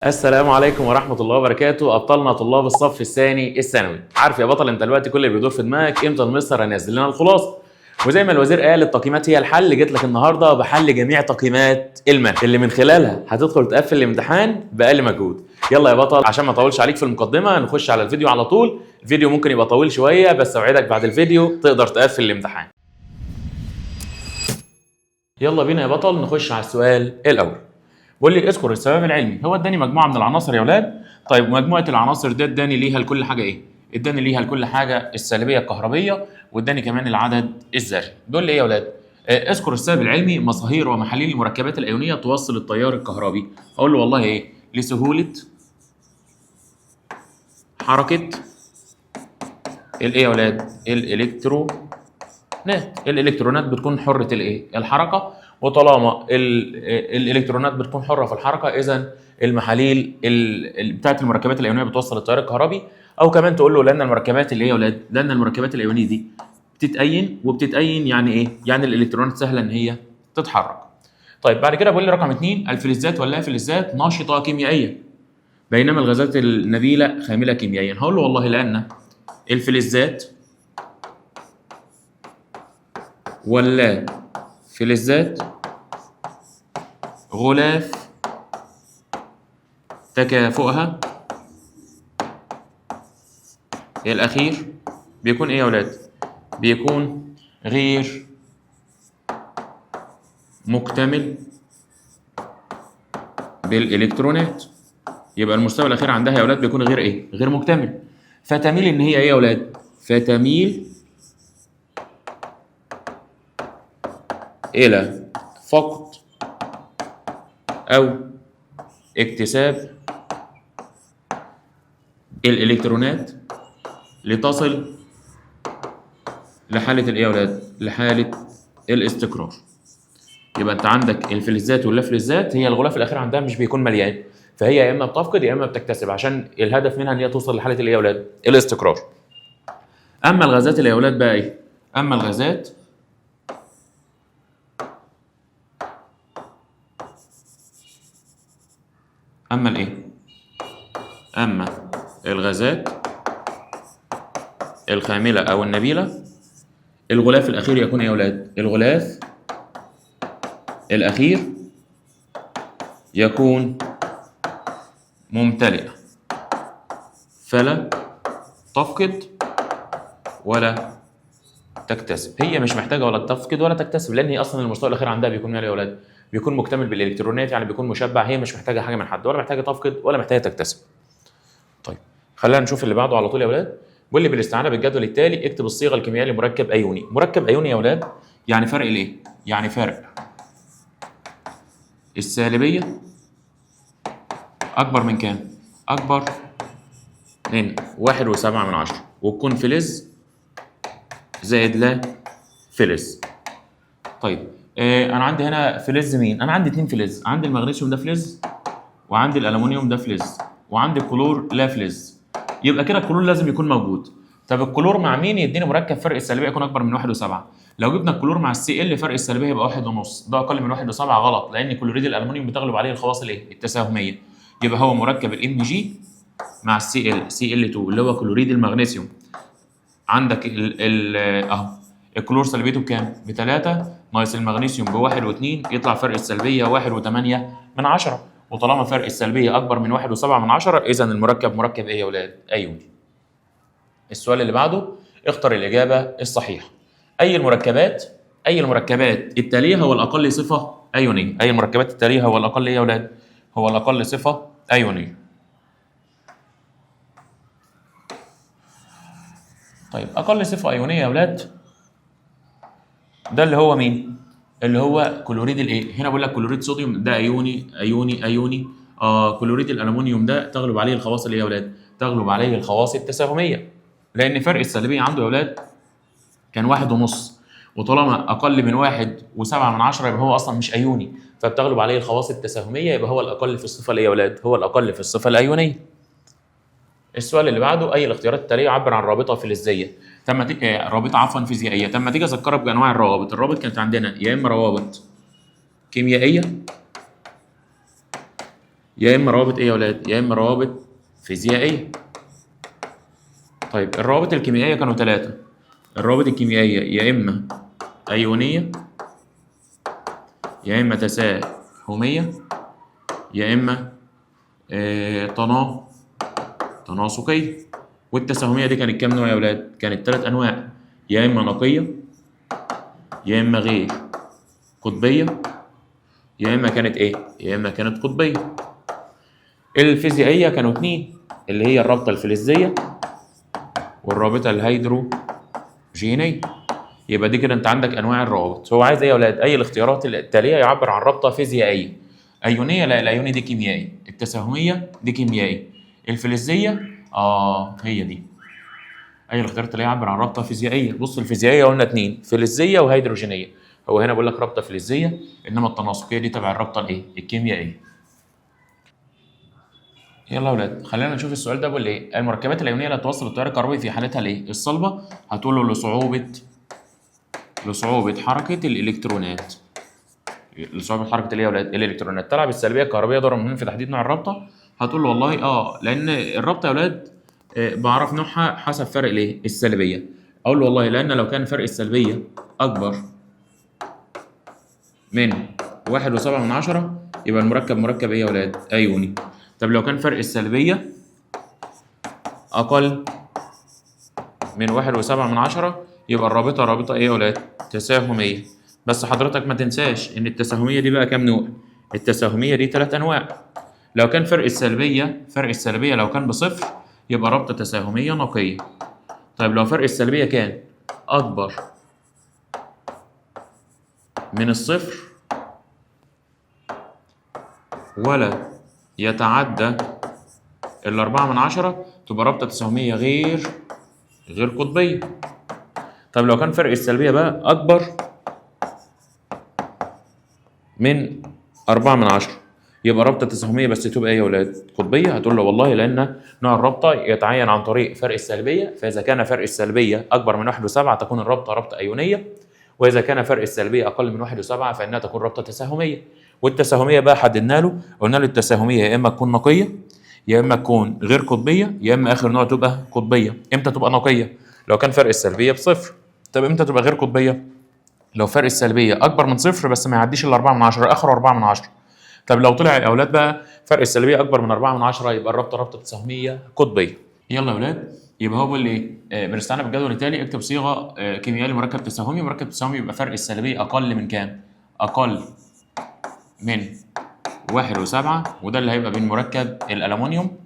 السلام عليكم ورحمة الله وبركاته، أبطالنا طلاب الصف الثاني الثانوي. عارف يا بطل أنت دلوقتي كل اللي بيدور في دماغك إمتى المستر هينزل لنا الخلاصة؟ وزي ما الوزير قال التقييمات هي الحل، جيت لك النهارده بحل جميع تقييمات المنهج اللي من خلالها هتدخل تقفل الامتحان بأقل مجهود. يلا يا بطل عشان ما اطولش عليك في المقدمة نخش على الفيديو على طول. الفيديو ممكن يبقى طويل شوية بس أوعدك بعد الفيديو تقدر تقفل الامتحان. يلا بينا يا بطل نخش على السؤال الأول. بيقول لي اذكر السبب العلمي. هو اداني مجموعه من العناصر يا اولاد. طيب مجموعه العناصر ده اداني ليها لكل حاجه ايه؟ اداني ليها لكل حاجه السالبيه الكهربيه، واداني كمان العدد الذري. دول ايه يا اولاد؟ اذكر السبب العلمي مصاهير ومحاليل المركبات الايونيه توصل التيار الكهربي. اقول له والله ايه؟ لسهوله حركه الايه يا اولاد؟ الالكترونات بتكون حره الايه؟ الحركه، وطالما الالكترونات بتكون حره في الحركه اذا المحاليل بتاعت المركبات الايونيه بتوصل التيار الكهربي. او كمان تقول له لان المركبات اللي هي يا اولاد، لان المركبات الايونيه دي بتتأين، وبتتأين يعني ايه؟ يعني الالكترونات سهله ان هي تتحرك. طيب بعد كده بقول لي رقم 2 الفلزات واللافلزات ناشطه كيميائيا بينما الغازات النبيله خامله كيميائيا. هقول له والله لان الفلزات واللافلزات غلاف تكافؤها الأخير بيكون إيه يا ولاد؟ بيكون غير مكتمل بالإلكترونات. يبقى المستوى الأخير عندها يا ولاد بيكون غير إيه؟ غير مكتمل. فتميل إن هي إيه يا ولاد؟ فتميل إلى فقد أو اكتساب الإلكترونات لتصل لحالة الإيه يا ولاد؟ لحالة الاستقرار. يبقى أنت عندك الفلزات واللافلزات هي الغلاف الأخير عندها مش بيكون مليان، فهي يا إما بتفقد يا إما بتكتسب عشان الهدف منها إن هي توصل لحالة الإيه يا ولاد؟ الاستقرار. أما الغازات اللي يا ولاد بقى إيه؟ أما الغازات أما الإيه؟ أما الغازات الخاملة أو النبيلة الغلاف الأخير يكون إيه يا ولاد؟ الغلاف الأخير يكون ممتلئا فلا تفقد ولا تكتسب. هي مش محتاجة ولا تفقد ولا تكتسب لأن هي أصلا المستوى الأخير عندها بيكون مالي يا ولاد؟ بيكون مكتمل بالإلكترونات، يعني بيكون مشبع. هي مش محتاجة حاجة من حد، ولا محتاجة تفقد ولا محتاجة تكتسب. طيب خلينا نشوف اللي بعده على طول يا ولاد. بيقول لي بالاستعانة بالجدول التالي اكتب الصيغة الكيميائية لمركب أيوني. مركب أيوني يا ولاد يعني فرق الإيه؟ يعني فرق السالبية أكبر من كام؟ أكبر من 1.7، وتكون فلز زائد لا فلز. طيب أنا عندي هنا فلز مين؟ أنا عندي 2 فلز، عندي المغنيسيوم ده فلز، وعندي الألمنيوم ده فلز، وعندي الكلور لا فلز. يبقى كده الكلور لازم يكون موجود. طب الكلور مع مين يديني مركب فرق السالبية يكون أكبر من 1.7؟ لو جبنا الكلور مع السي ال فرق السالبية يبقى 1.5، ده أقل من 1.7 غلط، لأن كلوريد الألمنيوم بتغلب عليه الخواص الإيه؟ التساهمية. يبقى هو مركب الام جي مع السي ال، سي ال 2 اللي هو كلوريد المغنيسيوم. عندك اهو الكلور سلبيته بكام؟ ب3 ناقص المغنيسيوم ب1 و2 يطلع فرق السلبيه 1.8، وطالما فرق السلبيه اكبر من 1.7 اذا المركب مركب ايه يا ولاد؟ ايوني. السؤال اللي بعده اختر الاجابه الصحيحه. اي المركبات التاليه هو الاقل صفه ايونيه. اي المركبات التاليه هو الاقل ايه يا ولاد؟ هو الاقل صفه ايونيه. طيب اقل صفه ايونيه يا اولاد ده اللي هو مين؟ اللي هو كلوريد الايه؟ هنا بقول لك كلوريد صوديوم ده ايوني. كلوريد الالومنيوم ده تغلب عليه الخواص اللي يا اولاد؟ تغلب عليه الخواص التساهميه، لان فرق السالبيه عنده يا اولاد كان 1.5، وطالما اقل من 1.7 يبقى هو اصلا مش ايوني، فبتغلب عليه الخواص التساهميه، يبقى هو الاقل في الصفه اللي يا اولاد؟ هو الاقل في الصفه الايونيه. السؤال اللي بعده اي الاختيارات التاليه يعبر عن رابطه فلزيه. رابطه فيزيائيه. تم تيجي اذكرك بانواع الروابط. الروابط كانت عندنا يا اما روابط كيميائيه يا اما روابط ايه يا ولاد؟ يا اما روابط فيزيائيه. طيب الروابط الكيميائيه كانوا ثلاثه. الروابط الكيميائيه يا اما ايونيه، يا اما تساهميه، يا اما تناسقيه. والتساهميه دي كانت كام نوع يا ولاد؟ كانت ثلاث انواع، يا اما نقيه، يا اما غير قطبيه، يا اما كانت ايه؟ يا اما كانت قطبيه. الفيزيائيه كانوا اتنين، اللي هي الرابطه الفلزيه والرابطه الهيدروجينيه. يبقى دي كده انت عندك انواع الروابط. هو عايز ايه يا ولاد؟ اي الاختيارات التاليه يعبر عن رابطه فيزيائيه. ايونيه، لا الايوني دي كيميائي. التساهميه دي كيميائي. الفلزيه هي دي. اي الاختيارات التاليه يعبر عن رابطه فيزيائيه. بص الفيزيائيه قلنا اتنين، فلزيه وهيدروجينيه. هو هنا بيقول لك رابطه فلزيه، انما التناسقيه دي تبع الرابطه الايه؟ الكيميائيه. يلا يا ولاد خلينا نشوف السؤال ده بيقول ايه. المركبات الايونيه لا توصل التيار الكهربائي في حالتها الايه؟ الصلبه. هتقول له لصعوبه حركه الالكترونات. لصعوبه حركه الايه يا ولاد؟ الالكترونات. تلعب السلبيه الكهربائيه دور مهم في تحديد نوع الرابطه. هتقول له والله لان الرابطه يا ولاد بعرف نوعها حسب فرق الايه؟ السلبيه. اقول له والله لان لو كان فرق السلبيه اكبر من 1.7 يبقى المركب مركب ايه يا ولاد؟ ايوني. طب لو كان فرق السلبيه اقل من 1.7 يبقى الرابطه رابطه ايه يا ولاد؟ تساهميه. بس حضرتك ما تنساش ان التساهميه دي بقى كام نوع؟ التساهميه دي 3 انواع. لو كان فرق السلبيه لو كان بصفر يبقى رابطه تساهميه نقيه. طيب لو فرق السلبيه كان اكبر من الصفر ولا يتعدى 4 تبقى رابطه تساهميه غير قطبيه. طب لو كان فرق السلبيه بقى اكبر من 4 يبقى رابطه تساهميه بس تبقى ايه يا ولاد؟ قطبيه. هتقول له والله لان نوع الرابطه يتعين عن طريق فرق السلبيه، فاذا كان فرق السلبيه اكبر من 1.7 تكون الرابطه رابطه ايونيه، واذا كان فرق السلبيه اقل من 1.7 فانها تكون رابطه تساهميه. والتساهميه بقى حددنا له، قلنا له التساهميه يا اما تكون نقيه، يا اما تكون غير قطبيه، يا اما اخر نوع تبقى قطبيه. امتى تبقى نقيه؟ لو كان فرق السلبيه بصفر. طب امتى تبقى غير قطبيه؟ لو فرق السلبيه اكبر من صفر بس ما يعديش ال 4 اخره 4. طب لو طلع يا اولاد بقى فرق السلبيه اكبر من 4 يبقى الرابطه رابطه تساهميه قطبيه. يلا يا اولاد يبقى هو بيقول لي بنستعمل بالجدول التالي اكتب صيغه كيميائيه لمركب تساهمي. مركب تساهمي يبقى فرق السلبيه اقل من كام؟ اقل من 1.7، وده اللي هيبقى بين مركب الالومنيوم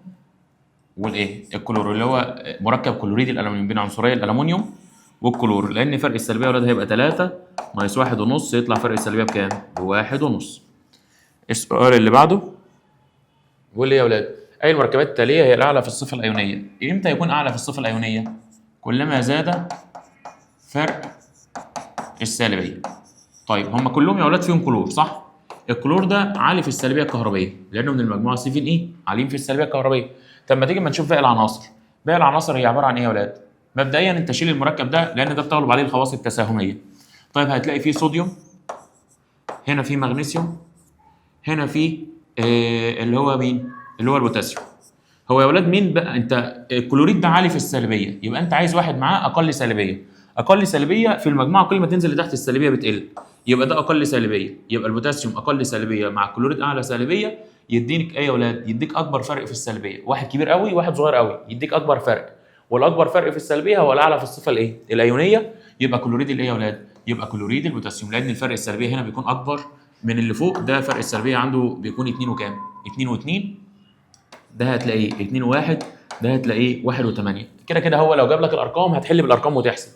والايه؟ الكلور، اللي هو مركب كلوريد الالومنيوم، بين عنصري الالومنيوم والكلور. لان فرق السلبيه يا ولاد هيبقى 3 ناقص 1.5 يطلع فرق السلبيه بكام؟ ب1.5. السؤال اللي بعده بيقول لي يا ولاد اي المركبات التاليه هي الاعلى في الصفه الايونيه؟ امتى يكون اعلى في الصفه الايونيه؟ كلما زاد فرق السالبيه. طيب هم كلهم يا ولاد فيهم كلور صح؟ الكلور ده عالي في السلبيه الكهربائيه لانه من المجموعه 7 عاليين في السلبيه الكهربائيه. طب ما تيجي ما نشوف باقي العناصر. باقي العناصر هي عباره عن ايه يا ولاد؟ مبدئيا انت شيل المركب ده لان ده بتغلب عليه الخواص التساهميه. طيب هتلاقي فيه صوديوم، هنا فيه مغنيسيوم، هنا فيه اللي هو مين؟ اللي هو البوتاسيوم. هو يا ولاد مين بقى؟ انت الكلوريد ده عالي في السلبيه، يبقى انت عايز واحد معاه اقل سلبيه. اقل سلبيه في المجموعه كل ما تنزل لتحت السلبيه بتقل، يبقى ده اقل سلبيه. يبقى البوتاسيوم اقل سلبيه مع الكلوريد اعلى سلبيه، يديك ايه يا ولاد؟ يديك اكبر فرق في السلبيه. واحد كبير قوي واحد صغير قوي يديك اكبر فرق، والاكبر فرق في السلبيه هو الاعلى في الصفه الايه؟ الايونيه. يبقى كلوريد الايه يا ولاد؟ يبقى كلوريد البوتاسيوم، لان الفرق السلبيه هنا بيكون اكبر من اللي فوق. ده فرق السلبيه عنده بيكون 2 وكام؟ 2 و2. ده هتلاقيه 2 و1، ده هتلاقيه 1 و8. كده كده هو لو جاب لك الارقام هتحل بالارقام وتحسب.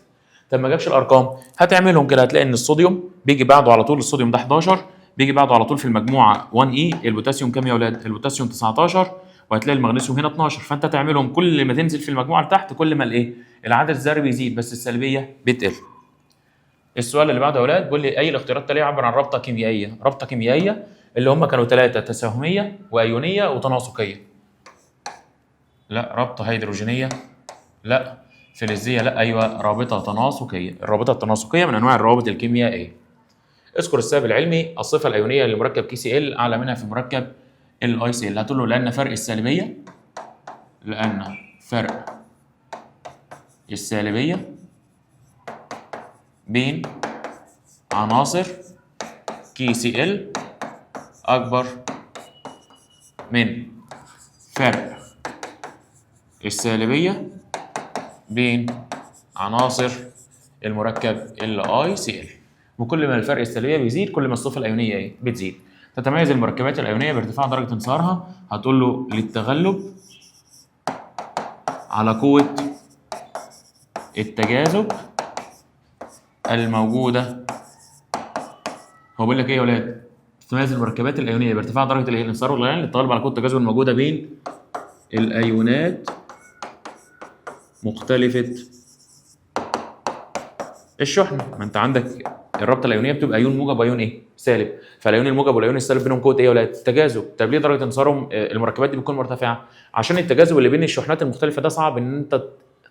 طب ما جابش الارقام هتعملهم كده. هتلاقي ان الصوديوم بيجي بعده على طول، الصوديوم ده 11 بيجي بعده على طول في المجموعه 1 البوتاسيوم كام يا ولاد؟ البوتاسيوم 19، وهتلاقي المغنيسيوم هنا 12. فانت تعملهم كل ما تنزل في المجموعه لتحت كل ما الايه؟ العدد الذري بيزيد بس السلبيه بتقل. السؤال اللي بعده يا ولاد بيقول لي اي الاختيارات التاليه عبر عن رابطه كيميائيه. رابطه كيميائيه اللي هم كانوا 3: تساهميه وايونيه وتناسقيه. لا. رابطه هيدروجينيه؟ لا. فلزيه؟ لا. ايوه رابطه تناسقيه. الرابطه التناسقيه من انواع الروابط الكيميائيه. اذكر السبب العلمي. الصفه الايونيه لمركب KCl اعلى منها في مركب الاي سي ال. هتقول له لان فرق السالبيه بين عناصر كي سي ال اكبر من فرق السالبيه بين عناصر المركب الاي سي ال. وكل ما الفرق السالبيه بيزيد كل ما الصفه الايونيه ايه بتزيد. تتميز المركبات الايونيه بارتفاع درجه انصهارها. هتقول له للتغلب على قوه التجاذب الموجوده. هو بيقول لك ايه يا ولاد؟ تتميز المركبات الايونيه بارتفاع درجه الانصهار والغليان للتغلب على قوه التجاذب الموجوده بين الايونات مختلفه الشحنه. ما انت عندك الرابطه الايونيه بتبقى ايون موجب وايون ايه؟ سالب. فالايون الموجب والايون السالب بينهم قوه ايه يا ولاد؟ تجاذب. طب ليه درجه انصهارهم المركبات دي بتكون مرتفعه؟ عشان التجاذب اللي بين الشحنات المختلفه ده صعب ان انت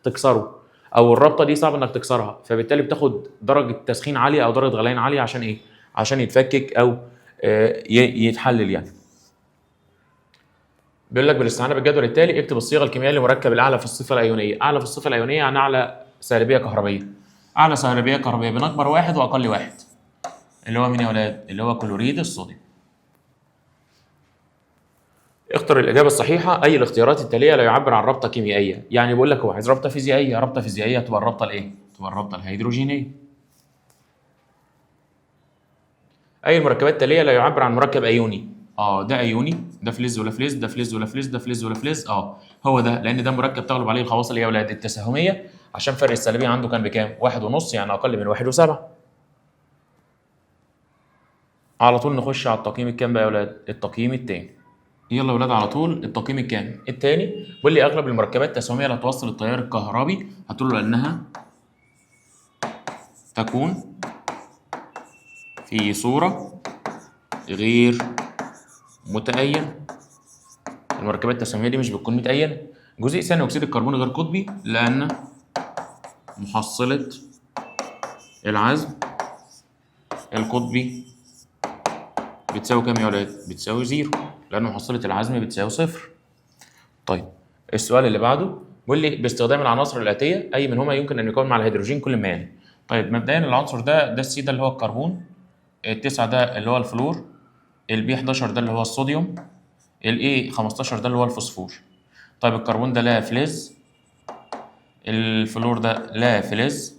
تكسره، او الرابطه دي صعب انك تكسرها، فبالتالي بتاخد درجه تسخين عاليه او درجه غليان عاليه عشان ايه؟ عشان يتفكك او يتحلل يعني. بيقول لك بالاستعانه بالجدول التالي اكتب الصيغه الكيميائيه لمركب الاعلى في الصفه الايونيه. اعلى في الصفه الايونيه يعني اعلى سالبيه كهربيه. اعلى سالبيه كهربيه بين اكبر واحد واقل واحد، اللي هو مين يا ولاد؟ اللي هو كلوريد الصوديوم. اختر الاجابه الصحيحه. اي الاختيارات التاليه لا يعبر عن رابطه كيميائيه. يعني بيقول لك هو عايز رابطه فيزيائيه. رابطه فيزيائيه تبقى الرابطه الايه؟ تبقى الرابطه الهيدروجينيه. اي المركبات التاليه لا يعبر عن مركب ايوني. ده ايوني، ده فلز ولا فلز، ده فلز ولا فلز، ده فلز ولا فلز. هو ده، لان ده مركب تغلب عليه الخواص اللي هي يا ولاد التساهميه، عشان فرق السالبيه عنده كان بكام؟ 1.5، يعني اقل من 1.7. على طول نخش على التقييم الكام بقى يا ولاد؟ التقييم الثاني. يلا يا ولاد على طول التقييم الكام؟ الثاني. بيقول لي اغلب المركبات التساهميه لا توصل التيار الكهربي. هتقول له لانها تكون في صوره غير متأين. المركبات التساهميه دي مش بتكون متأينه. جزيء ثاني اكسيد الكربون غير قطبي لان محصله العزم القطبي بتساوي كام يا ولاد؟ بتساوي 0، لان محصله العزم بتساوي 0. طيب السؤال اللي بعده بيقول لي باستخدام العناصر الاتيه اي منهما يمكن ان يكون مع الهيدروجين كل ما يلي. طيب مبدئيا العنصر ده السي ده اللي هو الكربون، ال9 ده اللي هو الفلور، البي 11 ده اللي هو الصوديوم، الاي 15 ده اللي هو الفوسفور. طيب الكربون ده لا فلز، الفلور ده لا فلز،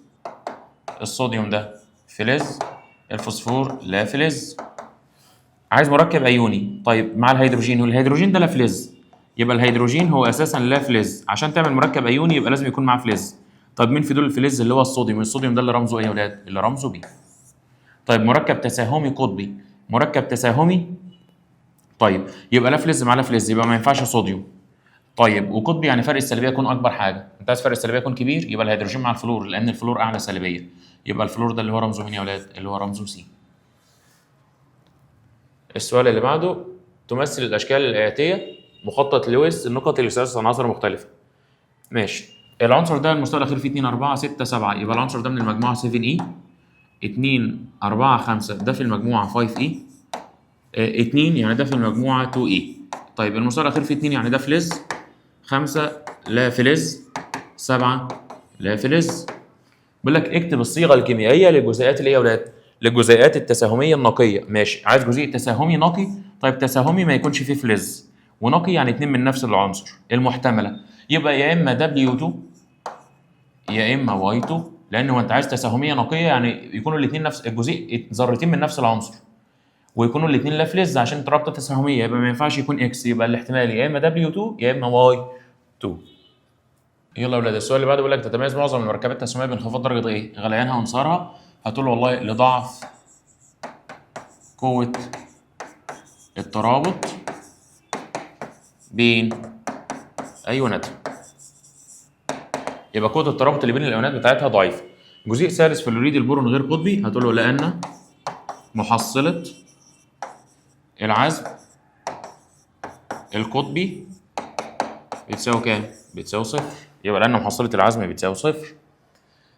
الصوديوم ده فلز، الفوسفور لا فلز. عايز مركب ايوني. طيب مع الهيدروجين، والهيدروجين ده لا فلز، يبقى الهيدروجين هو اساسا لا فلز. عشان تعمل مركب ايوني يبقى لازم يكون معاه فلز. طيب مين في دول الفلز؟ اللي هو الصوديوم. الصوديوم ده اللي رمزه ايه يا ولاد؟ اللي رمزه بي. طيب مركب تساهمي قطبي، مركب تساهمي، طيب يبقى لا فلز مع لا فلز، يبقى ما ينفعش صوديوم. طيب وقطبي يعني فرق السلبيه يكون اكبر حاجه. انت عايز فرق السلبيه يكون كبير، يبقى الهيدروجين مع الفلور، لان الفلور اعلى سلبيه، يبقى الفلور ده اللي هو رمزه مين يا ولاد؟ اللي هو رمزه سي. السؤال اللي بعده تمثل الاشكال الاتيه مخطط لويس النقط اللي ثلاث عناصر مختلفه. ماشي. العنصر ده المستوى الاخير فيه 2 4 6 7، يبقى العنصر ده من المجموعه 7 اي. 2 4 5 ده في المجموعه 5 اي. 2 يعني ده في المجموعه 2 اي. طيب المستوى الاخير فيه 2 يعني ده فلز، 5 لا فلز، 7 لا فلز. بيقول لك اكتب الصيغه الكيميائيه للجزيئات اللي هي يا ولاد؟ للجزيئات التساهميه النقيه. ماشي. عايز جزيء تساهمي نقي. طيب تساهمي ما يكونش فيه فلز، ونقي يعني 2 من نفس العنصر المحتمله، يبقى يا اما W2 يا اما Y2، لان هو انت عايز تساهميه نقيه يعني يكونوا الاثنين نفس الجزيء، ذرتين من نفس العنصر، ويكونوا الاثنين لا فلز عشان ترابطه تساهميه، يبقى ما ينفعش يكون اكس، يبقى الاحتمال يا اما W2 يا اما Y2. يلا يا ولاد السؤال اللي بعده بيقول لك تتميز معظم المركبات التساهميه بانخفاض درجه ايه؟ غليانها وانصهارها. هتقول له والله لضعف قوه الترابط بين ايوناتها. يبقى قوه الترابط اللي بين الايونات بتاعتها ضعيفه. جزيء ثالث فلوريد البورون غير قطبي. هتقول له لان محصله العزم القطبي بتساوي كام؟ بتساوي 0، يبقى لان محصله العزم بتساوي 0.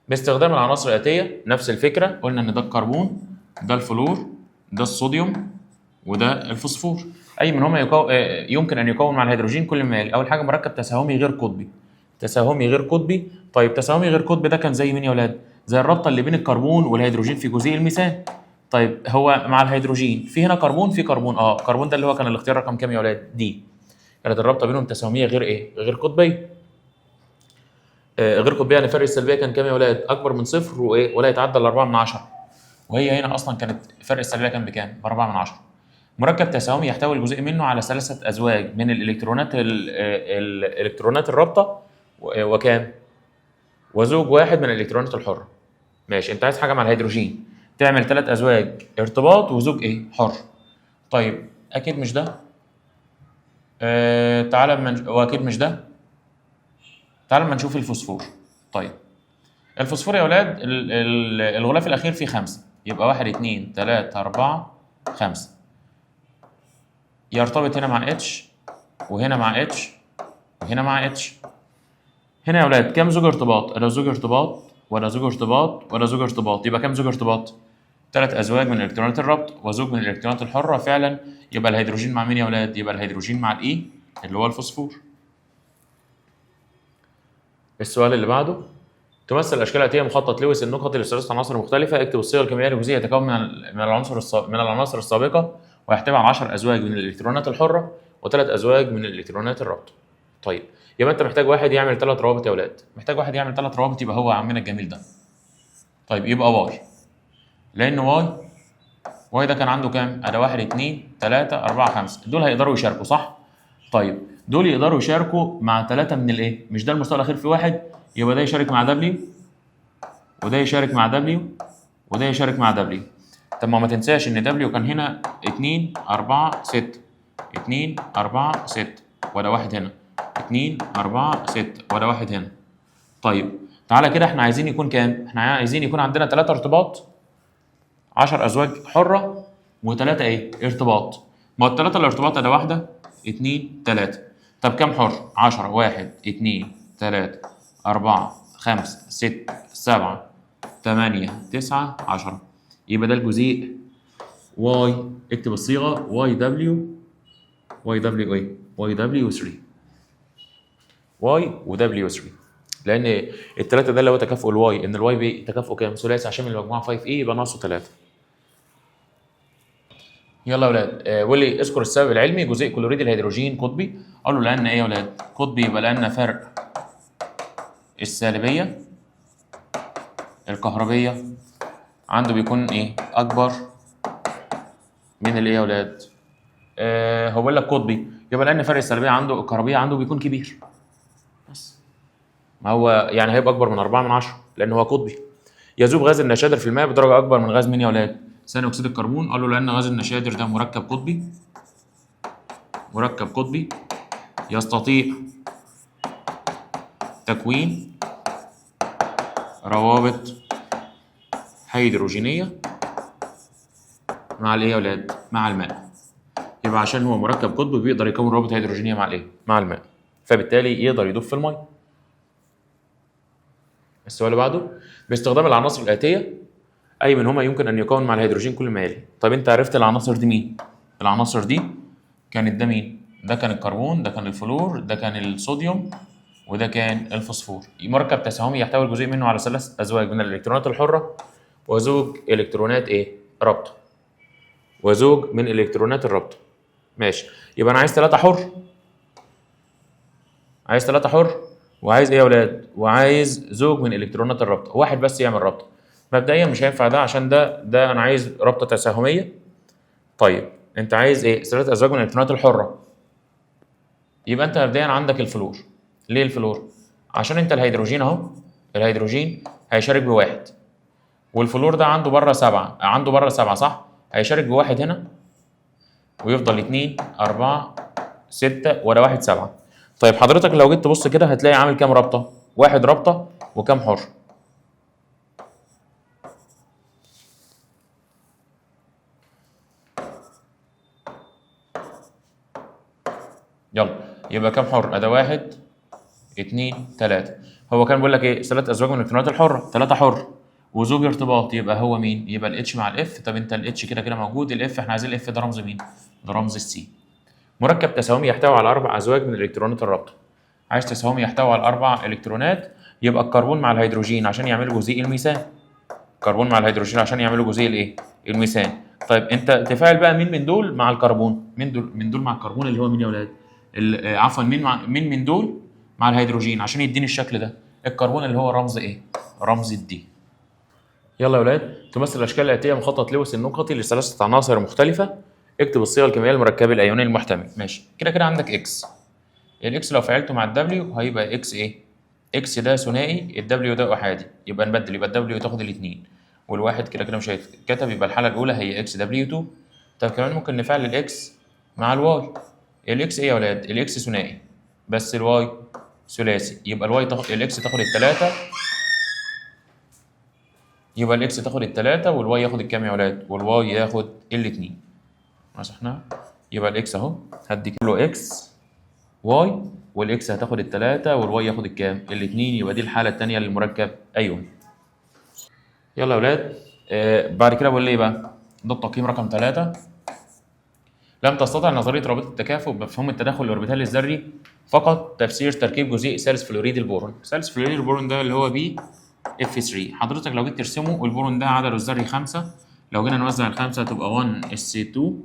باستخدام العناصر الاتيه نفس الفكره، قلنا ان ده الكربون، ده الفلور، ده الصوديوم، وده الفوسفور. اي منهما يمكن ان يكون مع الهيدروجين كل ما يلي. اول حاجه مركب تساهمي غير قطبي. تساهمي غير قطبي. طيب تساهمي غير قطبي ده كان زي مين يا ولاد؟ زي الرابطه اللي بين الكربون والهيدروجين في جزيء الميثان. طيب هو مع الهيدروجين في هنا كربون في كربون، كربون ده اللي هو كان الاختيار رقم كام يا ولاد؟ دي. كانت الرابطه بينهم تساهميه غير ايه؟ غير قطبيه. غير قطبيه يعني فرق السلبيه كان كام يا ولاد؟ اكبر من صفر وايه؟ ولا يتعدى ال 4 من 10. وهي هنا اصلا كانت فرق السلبيه كان بكام؟ ب 4 من 10. مركب تساهمي يحتوي الجزء منه على 3 ازواج من الالكترونات الرابطه وكام؟ وزوج واحد من الالكترونات الحره. ماشي، انت عايز حاجه مع الهيدروجين تعمل 3 ازواج ارتباط وزوج ايه؟ حر. طيب اكيد مش ده. تعالى واكيد مش ده. تعالى اما نشوف الفوسفور. طيب الفوسفور يا اولاد الغلاف الاخير فيه 5، يبقى 1 2 3 4 5. يرتبط هنا مع اتش وهنا مع اتش وهنا مع اتش. هنا يا اولاد كام زوج ارتباط؟ ولا زوج ارتباط ولا زوج ارتباط ولا زوج ارتباط، يبقى كام زوج ارتباط؟ 3 ازواج من الكترونات الربط وزوج من الالكترونات الحره فعلا. يبقى الهيدروجين مع مين يا اولاد؟ يبقى الهيدروجين مع الاي اللي هو الفوسفور. السؤال اللي بعده، تمثل الاشكال الاتيه مخطط لويس النقطي لثلاث عناصر مختلفه. اكتب الصيغه الكيميائيه لجزيء يتكون من العناصر السابقه ويحتوي على 10 ازواج من الالكترونات الحره و3 ازواج من الالكترونات الرابطه. طيب يبقى انت محتاج واحد يعمل 3 روابط يا اولاد. محتاج واحد يعمل 3 روابط، يبقى هو عمنا الجميل ده. طيب يبقى واي، لان واي ده كان عنده كام؟ ادي 1 2 3 4 5. دول هيقدروا يشاركوا صح؟ طيب دول يقدروا يشاركوا مع 3 من الايه؟ مش ده المستوى الاخير في واحد؟ يبقى ده يشارك مع دبليو وده يشارك مع دبليو وده يشارك مع دبليو. طب ما تنساش ان دبليو كان هنا 2 4 6 2 4 6 وده واحد هنا 2 4 6 وده واحد هنا. طيب تعالى كده احنا عايزين يكون كام؟ احنا عايزين يكون عندنا 3 ارتباط 10 ازواج حره و3 ايه؟ ارتباط. ما هو الثلاثه الارتباط ده واحده 2 3. طب كام حر؟ 10 1 2 3 4 5 6 7 8 9 10. يبقى ده الجزيء واي. اكتب الصيغه واي دبليو ايه؟ واي دبليو 3. واي ودبليو 3 لان الثلاثه ده اللي هو تكافؤ الواي، ان الواي بي تكافؤه كام؟ ثلاثي عشان من المجموعه 5 اي يبقى ناقصه 3. يلا يا ولاد بيقول لي اذكر السبب العلمي جزيء كلوريد الهيدروجين قطبي. اقول له لان ايه يا ولاد؟ قطبي يبقى لان فرق السالبيه الكهربيه عنده بيكون ايه؟ اكبر من الايه يا ولاد؟ هو بيقول لك قطبي يبقى لان فرق السالبيه عنده الكهربيه عنده بيكون كبير. بس ما هو يعني هيبقى اكبر من 4 من 10 لان هو قطبي. يذوب غاز النشادر في الماء بدرجه اكبر من غاز مين يا ولاد؟ ثاني اكسيد الكربون. قال له لان غاز النشادر ده مركب قطبي يستطيع تكوين روابط هيدروجينيه مع الايه يا ولاد؟ مع الماء. يبقى عشان هو مركب قطبي بيقدر يكون روابط هيدروجينيه مع الايه؟ مع الماء، فبالتالي يقدر يدوب في الميه. السؤال اللي بعده، باستخدام العناصر الاتيه اي منهما يمكن ان يكون مع الهيدروجين كل ما يلي. طب انت عرفت العناصر دي مين؟ العناصر دي كانت ده مين؟ ده كان الكربون، ده كان الفلور، ده كان الصوديوم، وده كان الفوسفور. مركب تساهمي يحتوي الجزيء منه على 3 ازواج من الالكترونات الحره وزوج الكترونات ايه؟ رابطه. وزوج من الالكترونات الرابطه. ماشي، يبقى انا عايز 3 حر. عايز 3 حر وعايز ايه يا ولاد؟ وعايز زوج من الكترونات الرابطه، واحد بس يعمل رابطه. مبدئيا مش هينفع ده عشان ده انا عايز رابطه تساهميه. طيب انت عايز ايه؟ 3 ازواج من الالكترونات الحره. يبقى انت مبدئيا عندك الفلور. ليه الفلور؟ عشان انت الهيدروجين اهو، الهيدروجين هيشارك بواحد والفلور ده عنده بره 7، عنده بره 7 صح؟ هيشارك بواحد هنا ويفضل 2 4 6 ولا 1 7. طيب حضرتك لو جيت تبص كده هتلاقي عامل كام رابطه؟ 1 رابطه وكام حر؟ يلا يبقى كام حر؟ ادي 1 2 3. هو كان بيقول لك ايه؟ 3 ازواج من الالكترونات الحره، 3 حر وزوج ارتباط. يبقى هو مين؟ يبقى الاتش مع الاف. طب انت الاتش كده كده موجود، الاف احنا عايزين الاف ده رمز مين؟ ده رمز السي. مركب تساهمي يحتوي على 4 ازواج من الالكترونات الرابطه. عايز تساهمي يحتوي على 4 الكترونات، يبقى الكربون مع الهيدروجين عشان يعملوا جزيء الميثان. كربون مع الهيدروجين عشان يعملوا جزيء الايه؟ الميثان. طيب انت تفاعل بقى مين من دول مع الكربون؟ مين دول مع الكربون اللي هو مين يا ولاد؟ عفوا مين من دول مع الهيدروجين عشان يديني الشكل ده؟ الكربون اللي هو رمز ايه؟ رمز الدي. يلا يا ولاد، تمثل الاشكال الاتيه مخطط لويس النقطي لثلاثه عناصر مختلفه. اكتب الصيغه الكيميائيه المركبه الايوني المحتمل. ماشي، كده عندك اكس. الاكس لو فعلته مع الدبليو هيبقى اكس ايه؟ اكس ده ثنائي، الدبليو ده احادي، يبقى نبدل، يبقى الدبليو تاخد الاثنين والواحد كده مش هيتكتب، يبقى الحاله الاولى هي اكس دبليو 2. طب كمان ممكن نفعل الاكس مع الواي. الاكس ايه يا ولاد؟ الاكس ثنائي بس الواي ثلاثي، يبقى الواي الاكس تاخد الثلاثه، يبقى الاكس تاخد الثلاثه والواي ياخد الكام يا ولاد؟ والواي ياخد الاثنين. مسحنا، يبقى الاكس اهو هدي له اكس واي، والاكس هتاخد الثلاثه والواي ياخد الكام؟ الاثنين، يبقى دي الحاله الثانيه للمركب ايوني. يلا يا ولاد، بعد كده بقول لي ايه بقى؟ ده التقييم رقم 3. لم تستطع نظريه رابطه التكافؤ بمفهوم التداخل الاوربيتالي الذري فقط تفسير تركيب جزيء ثالث فلوريد البورون. ثالث فلوريد البورون ده اللي هو بي اف 3. حضرتك لو جيت ترسمه، البورون ده عدده الذري 5، لو جينا نوزع الخمسه هتبقى 1 اس 2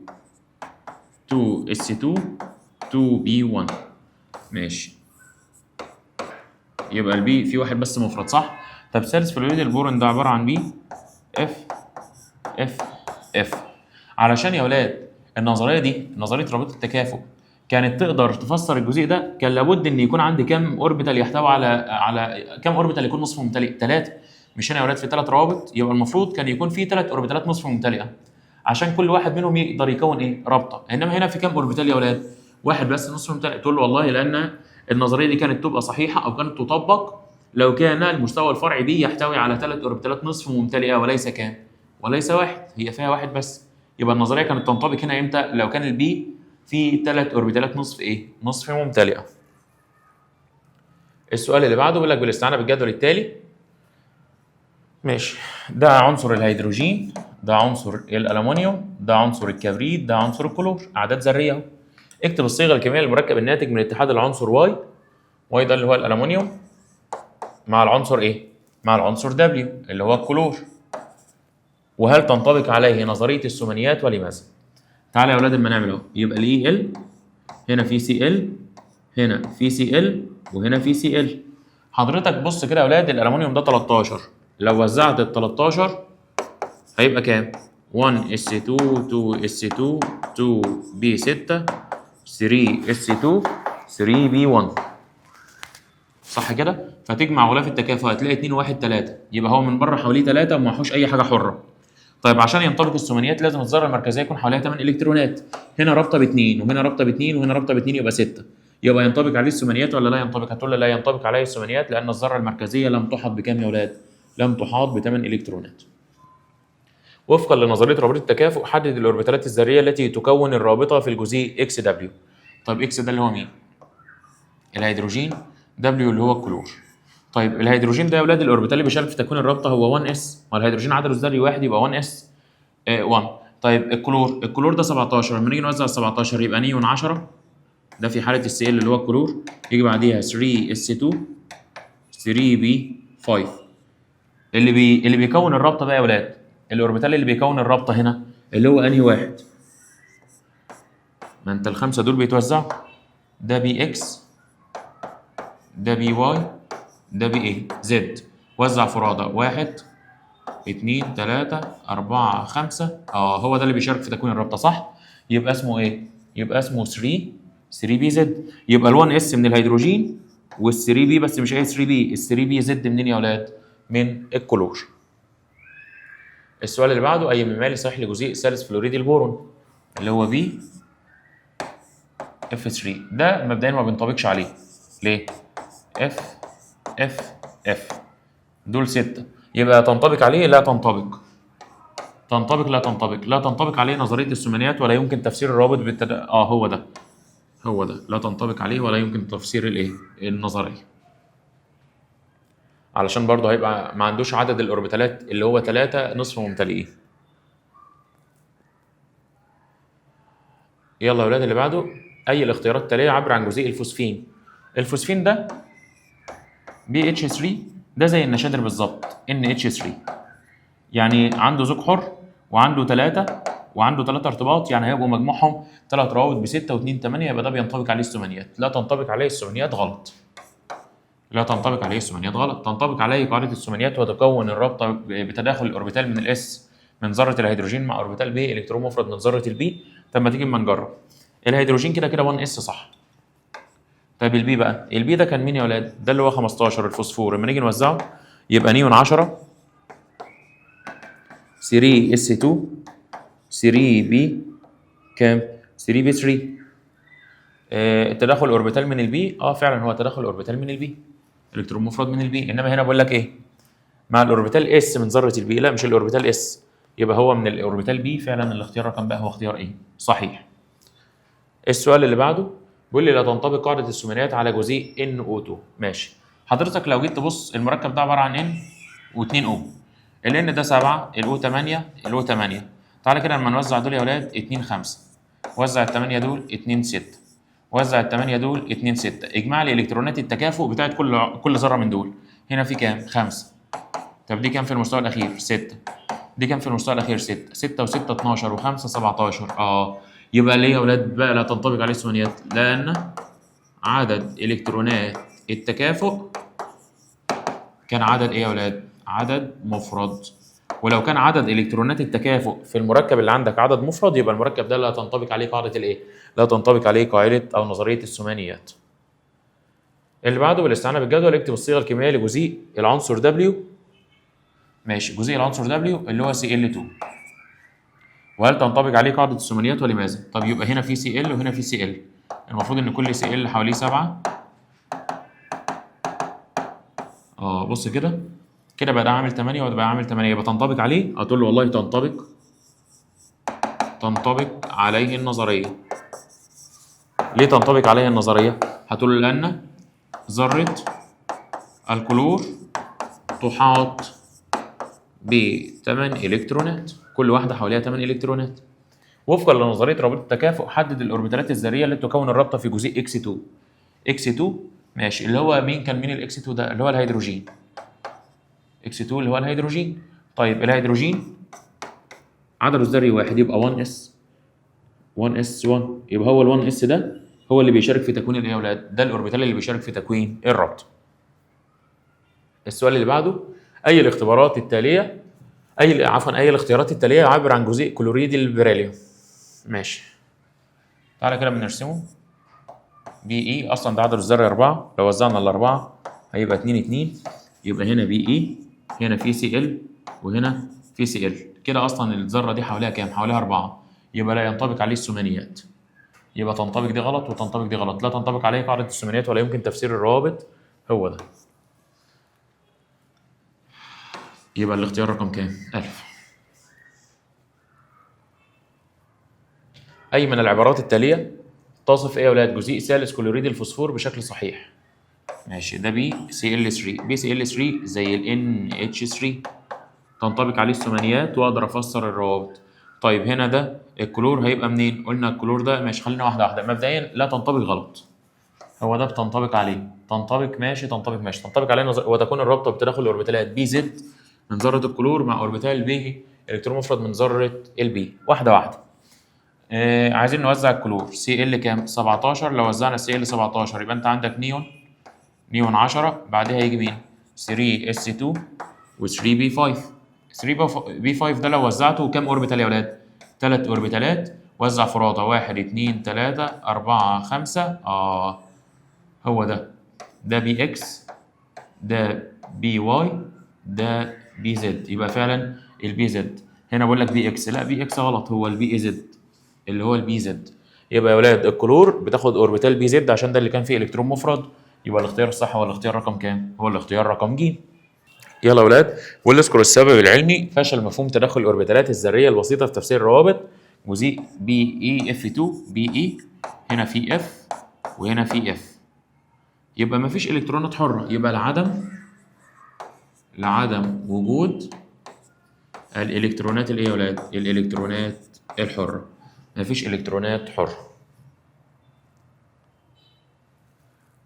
2 اس 2 2 بي 1. ماشي، يبقى البي في واحد بس مفرد صح؟ طب ثالث فلوريد البورون ده عباره عن بي اف اف اف. علشان يا ولاد النظريه دي، نظريه رابطه التكافؤ، كانت تقدر تفسر الجزيء ده، كان لابد ان يكون عندي كام اوربيتال يحتوي على كام اوربيتال يكون نصف ممتلئ؟ 3. مش هنا يا ولاد في 3 روابط، يبقى المفروض كان يكون في 3 اوربيتالات نصف ممتلئه عشان كل واحد منهم يقدر يكون ايه؟ رابطه. انما هنا في كام اوربيتال يا ولاد؟ واحد بس نصف ممتلئ. تقول له والله لان النظريه دي كانت تبقى صحيحه او كانت تطبق لو كان المستوى الفرعي بي يحتوي على 3 اوربيتالات نصف ممتلئه وليس كام؟ وليس واحد، هي فيها واحد بس. يبقى النظريه كانت تنطبق هنا امتى؟ لو كان البي في 3 اوربيتالات نصف ايه؟ نصف ممتلئه. السؤال اللي بعده بيقول لك بالاستعانه بالجدول التالي. ماشي، ده عنصر الهيدروجين، ده عنصر الالومنيوم، ده عنصر الكبريت، ده عنصر الكلور، اعداد ذريه اهو. اكتب الصيغه الكيميائيه للمركب الناتج من اتحاد العنصر واي، واي ده اللي هو الالومنيوم، مع العنصر ايه؟ مع العنصر دبليو اللي هو الكلور. وهل تنطبق عليه نظريه الثمانيات ولماذا؟ تعالى يا اولاد اما نعمل اهو. يبقى الاي ال هنا في سي ال، هنا في سي ال، وهنا في سي ال. حضرتك بص كده يا اولاد، الالومنيوم ده 13، لو وزعت ال 13 هيبقى كام؟ 1 اس 2 2 اس 2 2 بي 6 3 اس 2 3 بي 1. صح كده؟ فتجمع غلاف التكافؤ هتلاقي 2 1 3، يبقى هو من بره حواليه 3 وما فيهوش اي حاجه حره. طيب عشان ينطبق الثمانيات لازم الذره المركزيه يكون حواليها 8 الكترونات. هنا رابطه ب2 وهنا رابطه ب2 وهنا رابطه ب2، يبقى 6. يبقى ينطبق عليه الثمانيات ولا لا ينطبق؟ هتقول لي لا ينطبق عليه الثمانيات لان الذره المركزيه لم تحط بكام يا اولاد؟ لم تحاط ب8 الكترونات. وفقا لنظريه رابطه التكافؤ حدد الاوربيتالات الذريه التي تكون الرابطه في الجزيء اكس دبليو. طيب اكس ده اللي هو مين؟ الهيدروجين، دبليو اللي هو الكلور. طيب الهيدروجين ده يا اولاد الاوربيتال اللي بيشارك في تكوين الرابطه هو 1 اس، والهيدروجين عدده الذري واحد يبقى 1 اس 1. طيب الكلور ده 17، لما نيجي نوزع ال 17 يبقى نيون 10، ده في حاله السي ال اللي هو الكلور، يجي بعديها 3 اس 2 3 بي 5. اللي بيكون الرابطه بقى يا اولاد، الاوربيتال اللي بيكون الرابطه هنا اللي هو انهي واحد؟ ما انت الخمسه دول بيتوزعوا، ده بي اكس، ده بي واي، ده بي ايه؟ زد. وزع فرادى 1 2 3 4 5. هو ده اللي بيشارك في تكوين الرابطه صح؟ يبقى اسمه ايه؟ يبقى اسمه 3 بي زد. يبقى ال1 اس من الهيدروجين وال3 بي، بس مش اي 3 بي، ال3 بي زد منين يا اولاد؟ من الكلور. السؤال اللي بعده اي ممالي صحيح لجزيء ثالث فلوريد البورون اللي هو بي اف 3. ده مبدئيا ما بينطبقش عليه. ليه؟ اف اف اف دول 6، يبقى تنطبق عليه؟ لا تنطبق. تنطبق لا تنطبق، لا تنطبق عليه نظريه الثمانيات ولا يمكن تفسير الرابط هو ده، هو ده لا تنطبق عليه ولا يمكن تفسير الايه؟ النظريه. علشان برضه هيبقى ما عندوش عدد الاوربيتالات اللي هو 3 نصف ممتلئين. يلا يا ولاد اللي بعده اي الاختيارات التاليه عبر عن جزيء الفوسفين. الفوسفين ده BH3 ده زي النشادر بالظبط NH3، يعني عنده زوج حر وعنده 3 وعنده 3 ارتباط، يعني هيبقوا مجموعهم 3 روابط ب 6 و2 8، يبقى ده بينطبق عليه الثمانيات. لا تنطبق عليه الثمانيات غلط. لا تنطبق عليه الثمانيات غلط، تنطبق عليه قاعدة الثمانيات وتكون الرابطة بتداخل الأوربيتال من الإس من ذرة الهيدروجين مع أوربيتال ب إلكترون مفرد من ذرة البي. طب ما تيجي اما نجرب. الهيدروجين كده كده 1 اس صح. طيب البي بقى، البي ده كان مين يا ولاد؟ ده اللي هو 15 الفوسفور، لما نيجي نوزعه يبقى نيون 10 3 اس 2 3 بي كام؟ 3 بي 3. التداخل الاوربيتال من البي فعلا هو تداخل الاوربيتال من البي، الكترون مفرد من البي. انما هنا بقول لك ايه؟ مع الاوربيتال اس من ذره البي، لا مش الاوربيتال اس، يبقى هو من الاوربيتال بي. فعلا الاختيار رقم بقى هو اختيار ايه؟ صحيح. السؤال اللي بعده بيقول لي لا تنطبق قاعده الثمانيات على جزيء NO2. ماشي حضرتك، لو جيت تبص المركب ده عباره عن N و2 O. ال N ده 7، ال O 8، ال O 8. تعالى كده لما نوزع دول يا ولاد 2 5، وزع ال 8 دول 2 6، وزع ال 8 دول 2 6. اجمع لي الكترونات التكافؤ بتاعت كل ذره من دول. هنا في كام؟ 5. طب دي كام في المستوى الاخير؟ 6. دي كام في المستوى الاخير؟ 6. 6 و6 12 و5 17. يبقى ليه يا اولاد بقى لا تنطبق عليه الثمانيات؟ لان عدد الكترونات التكافؤ كان عدد ايه يا اولاد؟ عدد مفرد. ولو كان عدد الكترونات التكافؤ في المركب اللي عندك عدد مفرد، يبقى المركب ده لا تنطبق عليه قاعده الايه؟ لا تنطبق عليه قاعده او نظريه الثمانيات. اللي بعده بالاستعانه بالجدول اكتب الصيغه الكيميائيه لجزيء العنصر W. ماشي، جزيء العنصر W اللي هو Cl2، وهل تنطبق عليه قاعده الثمانيات ولماذا؟ طب يبقى هنا في Cl وهنا في Cl، المفروض ان كل Cl حواليه 7. بص كده بقى ده عامل 8 وده بقى عامل 8، يبقى تنطبق عليه. هتقول له والله تنطبق عليه النظريه. ليه تنطبق عليه النظريه؟ هتقول له لان ذره الكلور تحاط ب 8 الكترونات، كل واحده حواليها 8 الكترونات. وفقا لنظريه رابطه التكافؤ حدد الاوربيتالات الذريه اللي تكون الرابطه في جزيء X2. X2 ماشي، اللي هو مين كان؟ مين الاكس 2 ده؟ اللي هو الهيدروجين. X2 اللي هو الهيدروجين. طيب الهيدروجين عدده الذري واحد، يبقى 1s 1. يبقى هو ال 1s ده هو اللي بيشارك في تكوين الايه يا اولاد؟ ده الاوربيتال اللي بيشارك في تكوين الرابطه. السؤال اللي بعده اي الاختبارات التاليه اي الاختيارات التاليه يعبر عن جزيء كلوريد البريليوم. ماشي تعالى كده بنرسمه. BE اصلا ده عدد الذري 4، لو وزعنا الاربعه هيبقى 2 2، يبقى هنا BE، هنا في Cl وهنا في Cl. كده اصلا الذره دي حواليها كام؟ حواليها 4، يبقى لا ينطبق عليه الثمانيات. يبقى تنطبق دي غلط وتنطبق دي غلط، لا تنطبق عليه قاعده الثمانيات ولا يمكن تفسير الروابط. هو ده. يبقى الاختيار رقم كام؟ ألف. أي من العبارات التالية تصف إيه يا ولاد جزيء ثالث كلوريد الفوسفور بشكل صحيح؟ ماشي، ده BCl3. BCl3 زي ال NH3 تنطبق عليه الثمانيات وأقدر أفسر الروابط. طيب هنا ده الكلور هيبقى منين؟ قلنا الكلور ده ماشي، خلينا واحدة واحدة. مبدئيا لا تنطبق غلط، هو ده بتنطبق عليه. تنطبق ماشي، تنطبق عليه وتكون الرابطة بتداخل الأوربيتالات BZ من ذرة الكلور مع أوربيتال ب إلكترون مفرد من ذرة البي. واحدة واحدة. عايزين نوزع الكلور. Cl كام؟ 17. لو وزعنا Cl 17 يبقى أنت عندك نيون 10، بعدها يجي مين؟ 3s2 و 3b5. 3b5 ده لو وزعته كام اوربيتال يا ولاد؟ 3 اوربيتالات. وزع فرادة 1 2 3 4 5. هو ده بي اكس، ده بي واي، ده بي زد. يبقى فعلا البي زد. هنا بقول لك بي اكس، لا بي اكس غلط، هو البي زد اللي هو البي زد. يبقى يا ولاد الكلور بتاخد اوربيتال بي زد عشان ده اللي كان فيه الكترون مفرد. يبقى الاختيار الصح هو الاختيار رقم كام؟ هو الاختيار رقم ج. يلا يا ولاد، واذكر السبب العلمي فشل مفهوم تداخل الاوربيتالات الذريه البسيطه في تفسير الروابط. جزيء بي اي اف 2 بي اي، هنا في اف وهنا في اف، يبقى مفيش الكترونات حره. يبقى لعدم وجود الالكترونات الايه يا ولاد؟ الالكترونات الحره، مفيش الكترونات حره.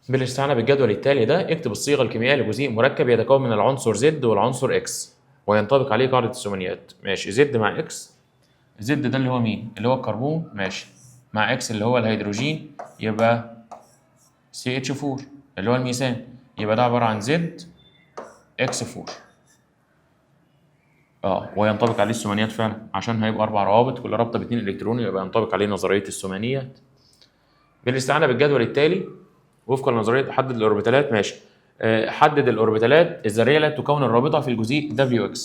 بالاستعانة بالجدول التالي ده اكتب الصيغة الكيميائية لجزيء مركب يتكون من العنصر زد والعنصر اكس وينطبق عليه قاعدة الثمانيات. ماشي، زد مع اكس، زد ده اللي هو مين؟ اللي هو الكربون، ماشي، مع اكس اللي هو الهيدروجين، يبقى CH4 اللي هو الميثان، يبقى ده عبارة عن زد اكس 4. وينطبق عليه الثمانيات فعلا عشان هيبقى 4 روابط، كل رابطة ب2 الكترون، يبقى ينطبق عليه نظرية الثمانيات. بالاستعانة بالجدول التالي وفقا لنظرية حدد الأوربيتالات، ماشي، حدد الأوربيتالات الذرية التي تكون الرابطة في الجزيء WX.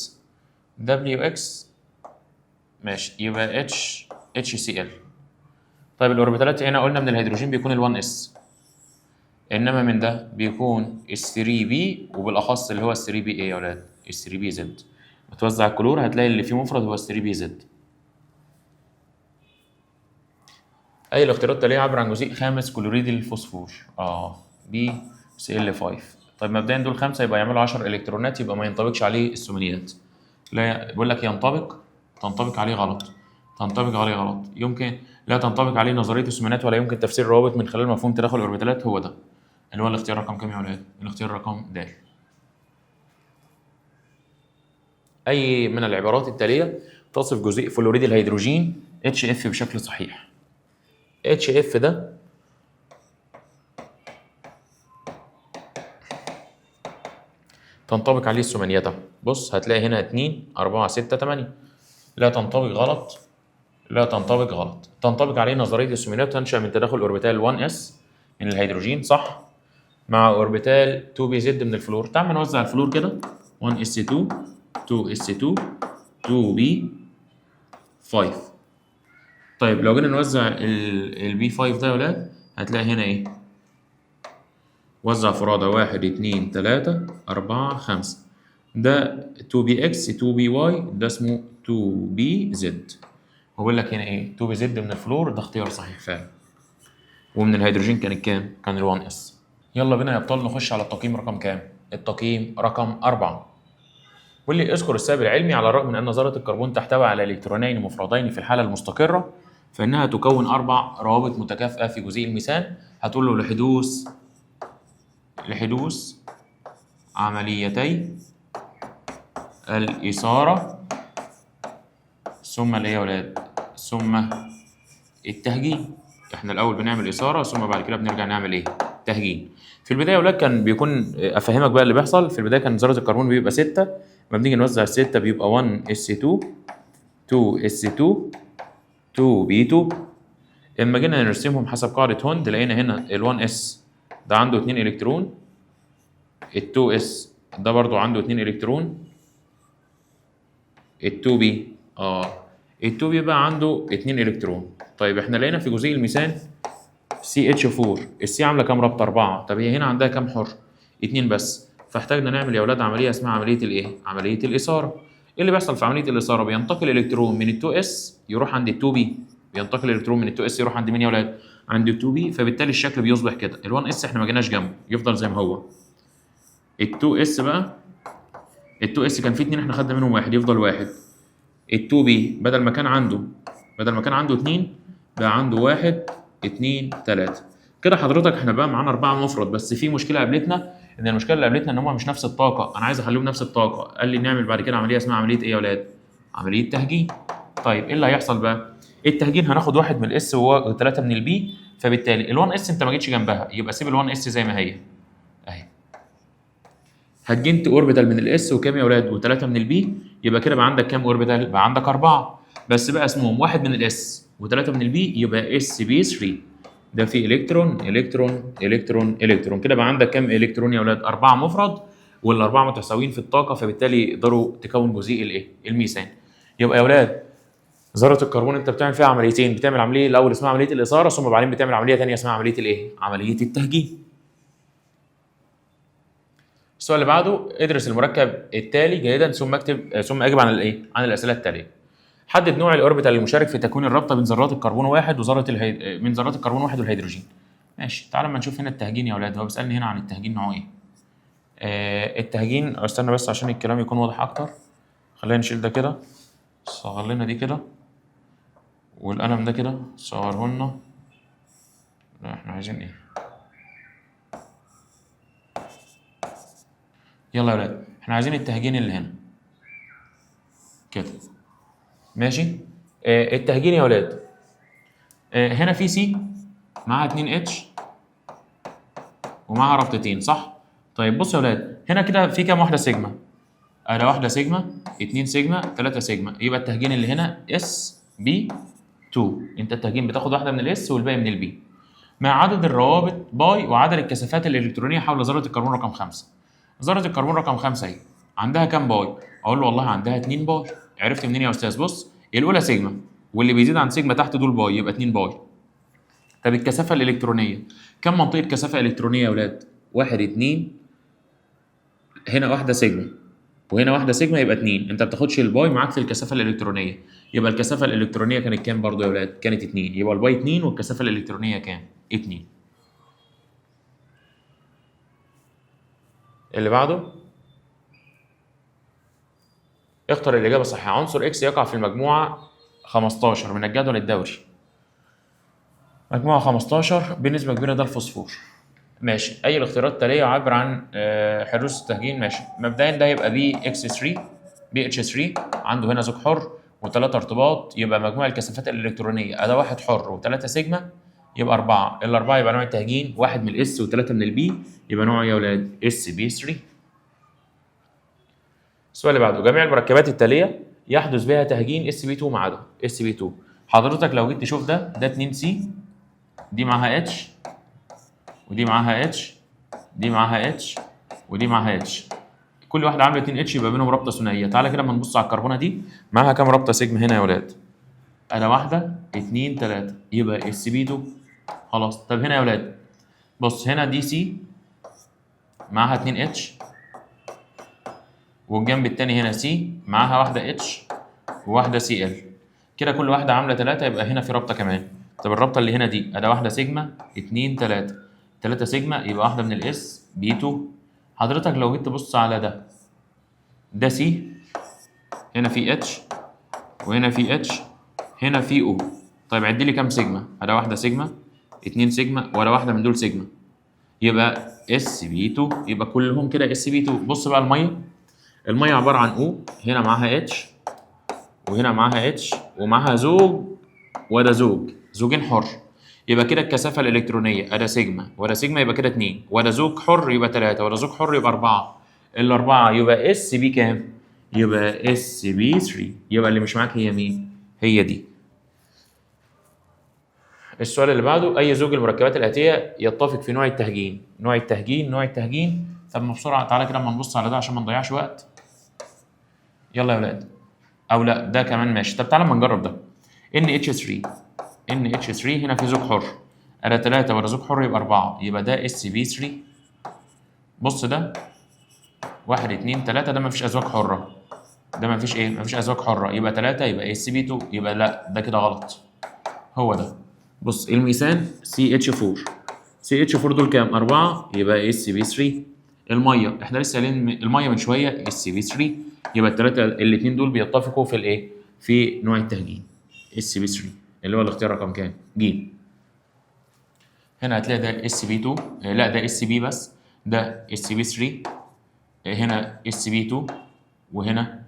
WX ماشي، يبقى HCl. طيب الأوربيتالات هنا قلنا من الهيدروجين بيكون ال1s، إنما من ده بيكون ال3b، وبالأخص اللي هو ال3b إيه يا ولاد؟ ال3bz. بتوزع الكلور هتلاقي اللي فيه مفرد هو ال3bz. أي الاختيارات التالية عبر عن جزيء خامس كلوريد الفوسفور؟ BCl5. طيب مبدئيا دول 5 يبقى يعملوا 10 إلكترونات، يبقى ما ينطبقش عليه الثمانيات. لا بيقول لك تنطبق عليه غلط، تنطبق عليه غلط، يمكن لا تنطبق عليه نظرية الثمانيات ولا يمكن تفسير الروابط من خلال مفهوم تداخل الأوربيتالات. هو ده اللي هو الاختيار رقم كام يا ولاد؟ الاختيار رقم د. أي من العبارات التالية تصف جزيء فلوريد الهيدروجين HF بشكل صحيح؟ HF ده تنطبق عليه الثمانيات. بص هتلاقي هنا 2 4 6 8. لا تنطبق غلط، لا تنطبق غلط. تنطبق عليه نظرية الثمانيات تنشأ من تداخل أوربيتال 1s من الهيدروجين، صح، مع أوربيتال 2bz من الفلور. تعال نوزع الفلور كده، 1s2 2s2 2b5. طيب لو جينا نوزع البي 5 ده يا ولاد هتلاقي هنا ايه؟ وزع فرادة 1 2 3 4 5. ده 2bx 2by، ده اسمه 2bz. وبيقول لك هنا ايه؟ 2bz من الفلور، ده اختيار صحيح فعلا. ومن الهيدروجين كانت كام؟ كان ال1s. يلا بينا يا ابطال نخش على التقييم رقم كام؟ التقييم رقم 4. واللي اذكر السبب العلمي. على الرغم من ان ذرة الكربون تحتوي على الكترونين مفردين في الحالة المستقرة، فإنها تكون 4 روابط متكافئة في جزيء الميثان. هتقول له لحدوث عمليتي الإثارة ثم الايه يا ولاد؟ ثم التهجين. احنا الأول بنعمل إثارة ثم بعد كده بنرجع نعمل ايه؟ تهجين. في البداية يا ولاد كان بيكون، أفهمك بقى اللي بيحصل. في البداية كان ذرة الكربون بيبقى 6، لما بنيجي نوزع ال6 بيبقى 1s2 2s2 2b2. لما جينا نرسمهم حسب قاعدة هوند لقينا هنا ال1s ده عنده 2 إلكترون، ال2s ده برضو عنده 2 إلكترون، ال2b ال2b بقى عنده 2 إلكترون. طيب احنا لقينا في جزيء الميثان CH4 السي عاملة كام رابطة؟ 4. طب هي هنا عندها كام حر؟ 2 بس. فاحتاجنا نعمل يا ولاد عملية اسمها عملية الايه؟ عملية الإثارة. ايه اللي بيحصل في عملية الإثارة؟ بينتقل الإلكترون من ال2s يروح عند ال2b، بينتقل الإلكترون من ال2s يروح عند مين يا ولاد؟ عند ال2b. فبالتالي الشكل بيصبح كده. ال1s احنا ما جيناش جنبه، يفضل زي ما هو. ال2s بقى، ال2s كان فيه 2 احنا خدنا منهم 1، يفضل 1. ال2b بدل ما كان عنده 2 بقى عنده 1 2 3. كده حضرتك احنا بقى معانا 4 مفرد. بس في مشكله قابلتنا، ان المشكله اللي قابلتنا ان هم مش نفس الطاقه. انا عايز اخليهم نفس الطاقه. قال لي نعمل بعد كده عمليه اسمها عمليه ايه يا ولاد؟ عمليه تهجين. طيب ايه اللي هيحصل بقى؟ التهجين هناخد 1 من الاس و3 من البي، فبالتالي ال1s انت ما جيتش جنبها، يبقى سيب ال1s زي ما هي اهي. هجنت اوربيتال من الاس وكام يا ولاد؟ و3 من البي، يبقى كده بقى عندك كام اوربيتال؟ بقى عندك 4 بس بقى اسمهم 1 من الاس و3 من البي، يبقى sp3. ده فيه الكترون الكترون الكترون الكترون. كده بقى عندك كام الكترون يا ولاد؟ 4 مفرد، والاربعه متساويين في الطاقه، فبالتالي يقدروا تكون جزيء الايه؟ الميثان. يبقى يا ولاد ذره الكربون انت بتعمل فيها عمليتين. بتعمل عمليه الاول اسمها عمليه الاثاره، ثم بعدين بتعمل عمليه ثانيه اسمها عمليه الايه؟ عمليه التهجين. السؤال اللي بعده، ادرس المركب التالي جيدا ثم اجب عن الايه؟ عن الاسئله التاليه. حدد نوع الاوربيتال المشارك في تكوين الرابطه بين ذرات الكربون واحد من ذرات الكربون واحد والهيدروجين. ماشي، تعال اما نشوف هنا التهجين يا اولاد. هو بيسالني هنا عن التهجين نوعه ايه؟ التهجين، استنى بس عشان الكلام يكون واضح اكتر. خلينا نشيل ده كده، صغر لنا دي كده، والقلم ده كده صغره لنا. احنا عايزين ايه؟ يلا يا ولاد احنا عايزين التهجين اللي هنا كده. ماشي. التهجين يا ولاد هنا في سي معاها 2 اتش ومعاها رابطتين صح؟ طيب بص يا ولاد هنا كده في كام واحده سيجما؟ ادي واحده سيجما، 2 سيجما، 3 سيجما، يبقى التهجين اللي هنا اس بي 2. انت التهجين بتاخد واحده من الاس والباقي من البي. مع عدد الروابط باي وعدد الكثافات الالكترونيه حول ذره الكربون رقم 5. ذره الكربون رقم 5 اهي عندها كام باي؟ اقول له والله عندها 2 باي. عرفت منين يا استاذ؟ بص الاولى سيجما واللي بيزيد عن سيجما تحت دول باي يبقى 2 باي. طب الكثافه الالكترونيه كم منطقه كثافه الكترونيه يا اولاد؟ 1 2 هنا واحده سيجما وهنا واحده سيجما يبقى 2. انت ما بتاخدش الباي معاك في الكثافه الالكترونيه. يبقى الكثافه الالكترونيه كانت كام برضه يا اولاد؟ كانت 2. يبقى الباي 2 والكثافه الالكترونيه كام؟ 2. اللي بعده اختر الاجابه الصحيحه. عنصر اكس يقع في المجموعه 15 من الجدول الدوري. مجموعه 15 بنسبه كبيره ده الفوسفور. ماشي. اي الاختيارات التاليه يعبر عن حدوث التهجين؟ ماشي. مبدئيا ده يبقى بي اكس 3 بي اتش 3 عنده هنا زوج حر وثلاثه ارتباط، يبقى مجموع الكثافات الالكترونيه اداه واحد حر وثلاثه سيجما يبقى 4. الاربعه يبقى نوع التهجين واحد من الاس وثلاثه من البي يبقى نوع يا اولاد اس بي 3. السؤال اللي بعده جميع المركبات التاليه يحدث بها تهجين اس بي 2 ما عدا اس بي 2. حضرتك لو جيت تشوف ده 2 سي دي معاها اتش ودي معاها اتش دي معاها اتش ودي معاها اتش، كل واحده عامله 2 اتش يبقى بينهم رابطه ثنائيه. تعالى كده اما نبص على الكربونه دي معاها كام رابطه سيجما هنا يا ولاد؟ انا واحده 2 3 يبقى اس بي 2 خلاص. طب هنا يا ولاد بص هنا دي سي معاها 2 اتش والجنب الثاني هنا سي معاها واحده اتش وواحده سي ال، كده كل واحده عامله 3 يبقى هنا في رابطه كمان. طب الرابطه اللي هنا دي ادي واحده سيجما 2 3 3 سيجما يبقى واحده من الاس بي 2. حضرتك لو جيت تبص على ده سي هنا في اتش وهنا في اتش هنا في او. طيب عد لي كام سيجما؟ ادي واحده سيجما 2 سيجما ولا واحده من دول سيجما يبقى اس بي 2 يبقى كلهم كده اس بي 2. بص بقى الميه عباره عن او هنا معاها اتش وهنا معاها اتش ومعاها زوج وده زوجين حر، يبقى كده الكثافه الالكترونيه ادا سيجما ودا سيجما يبقى كده 2 ودا زوج حر يبقى 3 ودا زوج حر يبقى 4. الاربعه يبقى اس بي كام؟ يبقى اس بي 3. يبقى اللي مش معاك هي مين؟ هي دي. السؤال اللي بعده اي زوج المركبات الاتيه يتفق في نوع التهجين؟ نوع التهجين. طب ما بسرعه تعالى كده اما نبص على ده عشان ما نضيعش وقت. يلا يا ولاد او لا ده كمان ماشي. طب تعالى اما نجرب ده NH3 هنا في زوج حر ادا 3 ولا زوج حر يبقى 4 يبقى ده اس بي 3. بص ده 1 2 3 ده ما فيش ازواج حره، ده ما فيش ايه؟ ما فيش ازواج حره يبقى 3 يبقى اس بي 2 يبقى لا ده كده غلط. هو ده بص الميثان CH4 دول كام؟ 4 يبقى اس بي 3. الميه احنا لسه قايلين الميه من شويه اس بي 3 يبقى الثلاثه الاثنين دول بيتفقوا في الايه؟ في نوع التهجين اس بي 3 اللي هو الاختيار رقم كام؟ ج. هنا هتلاقي ده اس بي 2 لا ده اس بي بس، ده اس بي 3 هنا اس بي 2 وهنا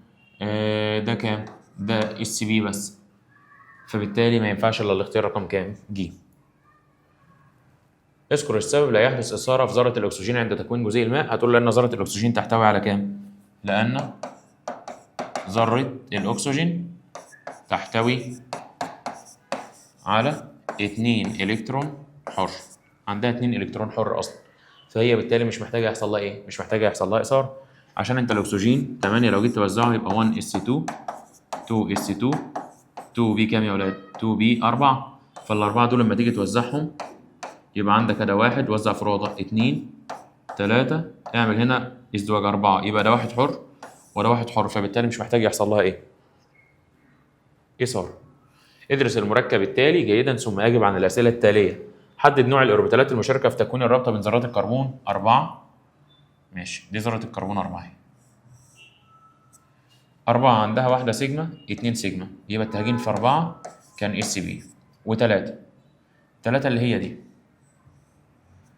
ده كام؟ ده اس بي بس، فبالتالي ما ينفعش الا الاختيار رقم كام؟ ج. اذكر السبب لا يحدث اثاره في ذره الاكسجين عند تكوين جزيء الماء. هتقول لان ذره الاكسجين تحتوي على كام؟ لان ذره الاكسجين تحتوي على 2 الكترون حر، عندها 2 الكترون حر اصلا، فهي بالتالي مش محتاجه يحصل لها ايه؟ مش محتاجه يحصل لها اثاره. عشان انت الاكسجين 8 لو جيت توزعه يبقى 1 اس 2 2 اس 2 2 بي كام يا ولاد؟ 2 بي 4. فالاربعه دول لما تيجي توزعهم يبقى عندك اداه واحد وزع فراده 2 3 اعمل هنا ازدواج 4 يبقى ده واحد حر وده واحد حر، فبالتالي مش محتاج يحصل لها ايه؟ اثاره. ادرس المركب التالي جيدا ثم اجب عن الاسئله التاليه. حدد نوع الاوربيتالات المشاركه في تكوين الرابطه بين ذرات الكربون 4. ماشي دي ذره الكربون 4 اهي. 4 عندها واحده سيجما 2 سيجما يبقى التهجين في 4 كان اس بي و3 3 اللي هي دي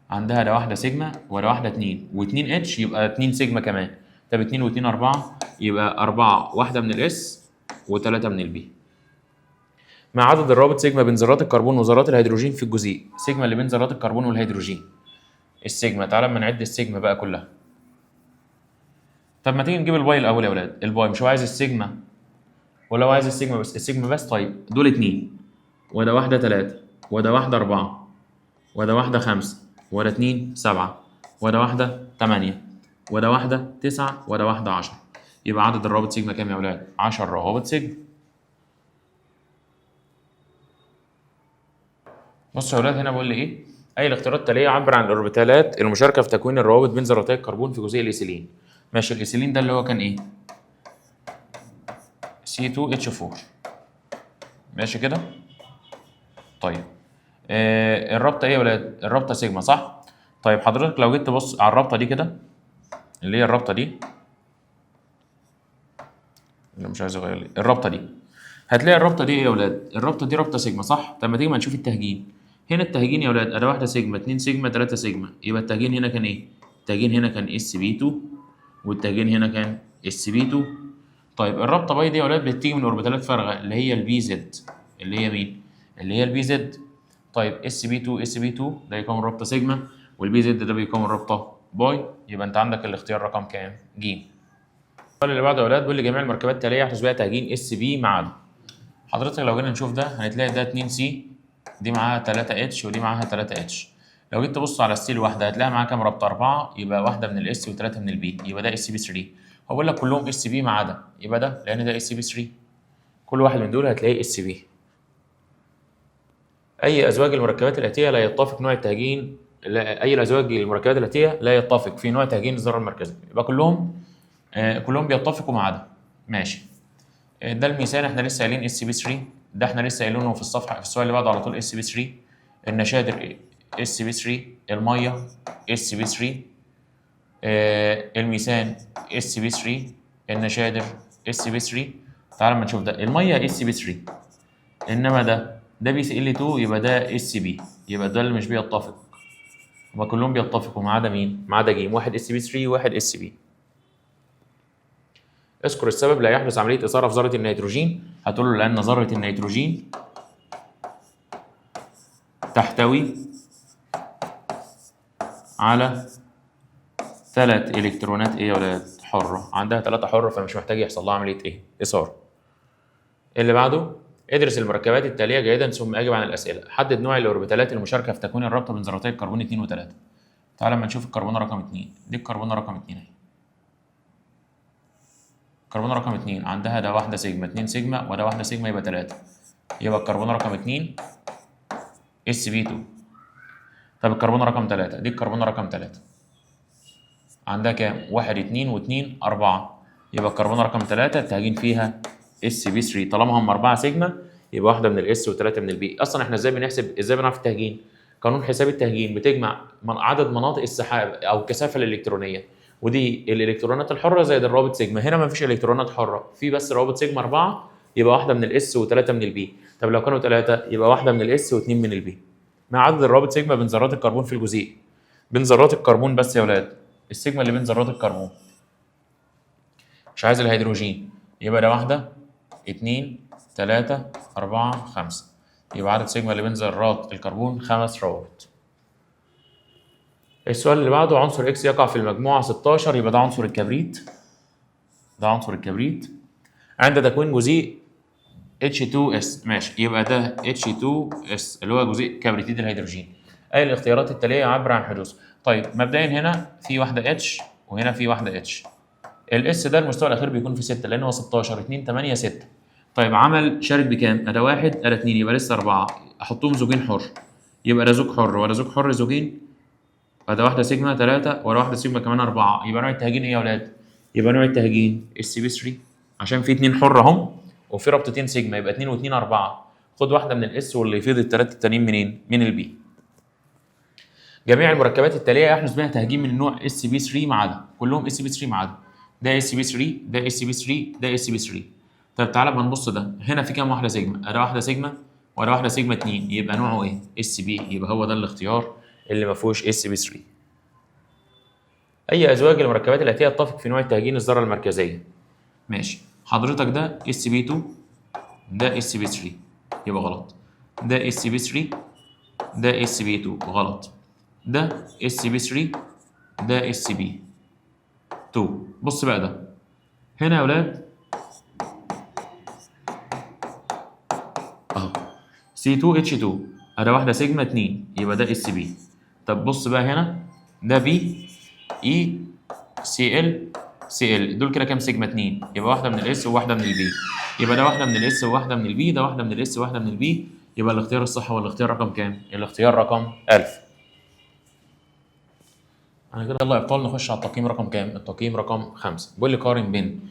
عندها ده واحده سيجما وده واحده 2 و2 اتش، يبقى 2 سيجما كمان. طب 2 و2 4، يبقى 4 واحده من الاس و3 من البي. مع عدد الروابط سيجما بين ذرات الكربون وذرات الهيدروجين في الجزيء. سيجما اللي بين ذرات الكربون والهيدروجين. السيجما، تعالى اما نعد السيجما بقى كلها. طب ما تيجي نجيب الباي الاول يا اولاد. الباي مش هو عايز السيجما، ولا هو عايز السيجما بس؟ السيجما بس. طيب دول 2 وده واحده 3 وده واحده 4 وده واحده 5 وده 2 7 وده واحده 8 وده واحده 9 وده واحده 10. يبقى عدد الروابط سيجما كام يا اولاد؟ 10 روابط سيجما. بصوا يا اولاد هنا بقول لي ايه؟ اي الاختيارات التاليه عبر عن الاوربيتالات المشاركه في تكوين الروابط بين ذراتي الكربون في جزيء الايثيلين. ماشي، الايثيلين ده اللي هو كان ايه؟ C2H4. ماشي كده؟ طيب الرابطه ايه يا ولاد؟ الرابطه سيجما صح؟ طيب حضرتك لو جيت تبص على الرابطه دي كده، اللي هي الرابطه دي، اللي مش عايز اغير لي الرابطه دي، هتلاقي الرابطه دي ايه يا ولاد؟ الرابطه دي رابطه سيجما صح؟ طب ما تيجي ما نشوف التهجين. هنا التهجين يا ولاد ادي واحده سيجما 2 سيجما 3 سيجما، يبقى التهجين هنا كان ايه؟ التهجين هنا كان SB2 والتهجين هنا كان SB2. طيب الرابطه باي دي يا ولاد بتيجي من اوربيتالات فارغه اللي هي البي زد. اللي هي مين؟ اللي هي البي زد. طيب SB2 ده يكون رابطه سيجما، والبي زد ده بيكون رابطه باي. يبقى انت عندك الاختيار رقم كام؟ ج. السؤال اللي بعده يا ولاد بيقول لي جميع المركبات التاليه يحدث بها تهجين SB مع ده. حضرتك لو جينا نشوف ده هنتلاقي ده 2C، دي معاها 3H ودي معاها 3H. لو جيت تبص على السي الواحده هتلاقي معاها كام رابطه؟ 4، يبقى واحده من الاس و3 من البي، يبقى ده SB3. هو بيقول لك كلهم SB ما عدا، يبقى ده لان ده SB3. كل واحد من دول هتلاقيه SB. اي ازواج المركبات الاتيه لا يتفق نوع التهجين، اي الازواج المركبات الاتيه لا يتفق في نوع تهجين الذره المركزيه، يبقى كلهم بيتفقوا ما عدا. ماشي. ده الميثان احنا لسه قايلين SB3، ده احنا لسه قايلينه في الصفحه في السؤال اللي بعده على طول SB3. النشادر SB3، الميه SB3، الميثان SB3، النشادر SB3. تعال ما نشوف ده. الميه SB3، انما ده BCl2 يبقى ده SB، يبقى ده اللي مش بيتفق. هما كلهم بيتفقوا ما عدا مين؟ ما عدا ج، واحد SB3 وواحد SB. اذكر السبب لا يحدث عمليه اثاره في ذره النيتروجين. هتقول له لان ذره النيتروجين تحتوي على 3 الكترونات ايه يا ولاد؟ حره. عندها 3 حره فمش محتاج يحصل لها عمليه ايه؟ اثاره. اللي بعده ادرس المركبات التاليه جيدا ثم اجب عن الاسئله. حدد نوع الاوربيتالات المشاركه في تكوين الرابطه بين ذرتي الكربون 2 و3. تعال لما نشوف الكربونه رقم 2. دي الكربونه رقم 2 اهي. الكربونه رقم 2 عندها ده واحده سيجما 2 سيجما وده واحده سيجما يبقى 3. يبقى الكربونه رقم 2 SB2. طب الكربونه رقم 3 دي الكربونه رقم 3 عندها كام؟ 1 2 و2 4. يبقى الكربونه رقم 3 التهجين فيها SB3. طالما هم 4 سيجما يبقى واحده من الاس و3 من البي. اصلا احنا ازاي بنعرف التهجين؟ قانون حساب التهجين بتجمع عدد مناطق السحاب او الكثافه الالكترونيه، ودي الالكترونات الحره زائد الروابط سيجما. هنا ما فيش الكترونات حره، في بس روابط سيجما 4، يبقى واحده من الاس و3 من البي. طب لو كانوا 3 يبقى واحده من الاس و2 من البي. مع عدد الروابط سيجما بين ذرات الكربون في الجزيء. بين ذرات الكربون بس يا ولاد، السيجما اللي بين ذرات الكربون، مش عايز الهيدروجين. يبقى ده واحده 2 3 4 5. يبقى عدد سيجما اللي بين ذرات الكربون 5 روابط. السؤال اللي بعده عنصر اكس يقع في المجموعه 16، يبقى ده عنصر الكبريت. ده عنصر الكبريت عند تكوين جزيء H2S. ماشي، يبقى ده H2S اللي هو جزيء كبريتيد الهيدروجين. اي الاختيارات التاليه عبر عن حدوث. طيب مبدئيا هنا في واحده H وهنا في واحده H. الاس ده المستوى الاخير بيكون في 6 لان هو 16 2 8 6. طيب عمل شارك بكام؟ ادا 1 ادا 2 يبقى لسه 4. احطهم زوجين حر، يبقى ده زوج حر ولا زوج حر زوجين. ادا واحده سيجما 3 ولا واحده سيجما كمان 4. يبقى نوع التهجين ايه يا اولاد؟ يبقى نوع التهجين SB3 عشان في 2 حر اهم وفي رابطتين سيجما، يبقى 2 و2 4. خد واحده من الاس واللي يفيض الثلاثه التانيين منين؟ من البي. جميع المركبات التاليه يحدث بها تهجين من النوع SB3 ما عدا. كلهم SB3 ما عدا. ده SB3 ده SB3 ده SB3. طب تعالى بقى نبص ده. هنا في كام واحده سيجما؟ ادا واحده سيجما ولا واحده سيجما 2، يبقى نوعه ايه؟ SB. يبقى هو ده الاختيار اللي ما فيهوش sp3. اي ازواج المركبات الاتيه تتفق في نوع التهجين الذره المركزيه. ماشي، حضرتك ده sp2 ده sp3 يبقى غلط، ده sp3 ده sp2 غلط، ده sp3 ده sp2. بص بقى ده هنا يا ولاد اهو C2H2 ادي واحده سيجما 2 يبقى ده sp. طب بص بقى هنا ده بي اي سي ال سي ال، دول كده كام سيجما 2؟ يبقى واحده من الاس وواحده من البي، يبقى ده واحده من الاس وواحده من البي، ده واحده من الاس وواحده من البي. يبقى الاختيار الصح هو الاختيار رقم كام؟ الاختيار رقم 1000. انا كده يلا يا ابطال نخش على التقييم رقم كام؟ التقييم رقم 5. بيقول لي قارن بين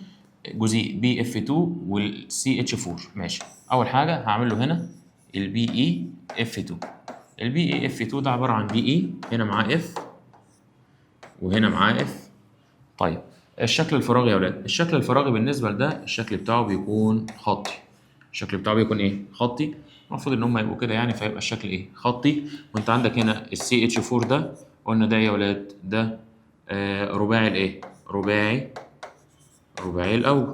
جزيء بي اف 2 والسي اتش 4. ماشي، اول حاجه هعمل له هنا البي اي اف 2. البي اي اف 2 ده عباره عن بي اي هنا معاه اف وهنا معاه اف. طيب الشكل الفراغي يا ولاد، الشكل الفراغي بالنسبه لده الشكل بتاعه بيكون خطي. الشكل بتاعه بيكون ايه؟ خطي. المفروض ان هم يبقوا كده يعني، فيبقى الشكل ايه؟ خطي. وانت عندك هنا السي اتش 4 ده قلنا ده يا ولاد ده رباعي الايه؟ رباعي الاول.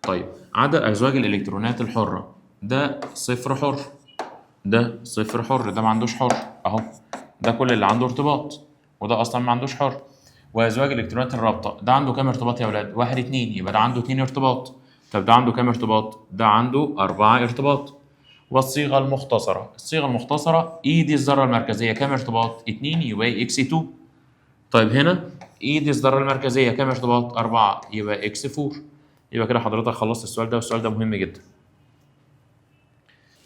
طيب عدد ازواج الالكترونات الحره ده صفر حر، ده صفر حر، ده ما عندوش حر اهو، ده كل اللي عنده ارتباط، وده اصلا ما عندوش حر. وازواج الالكترونات الرابطه ده عنده كام ارتباط يا ولاد؟ 1 2، يبقى ده عنده 2 ارتباط. طب ده عنده كام ارتباط؟ ده عنده 4 ارتباط. والصيغه المختصره، الصيغه المختصره اي دي الذره المركزيه كام ارتباط؟ 2 يبقى اكس 2. طيب هنا اي دي الذره المركزيه كام ارتباط؟ 4 يبقى اكس 4. يبقى كده حضرتك خلصت السؤال ده، والسؤال ده مهم جدا.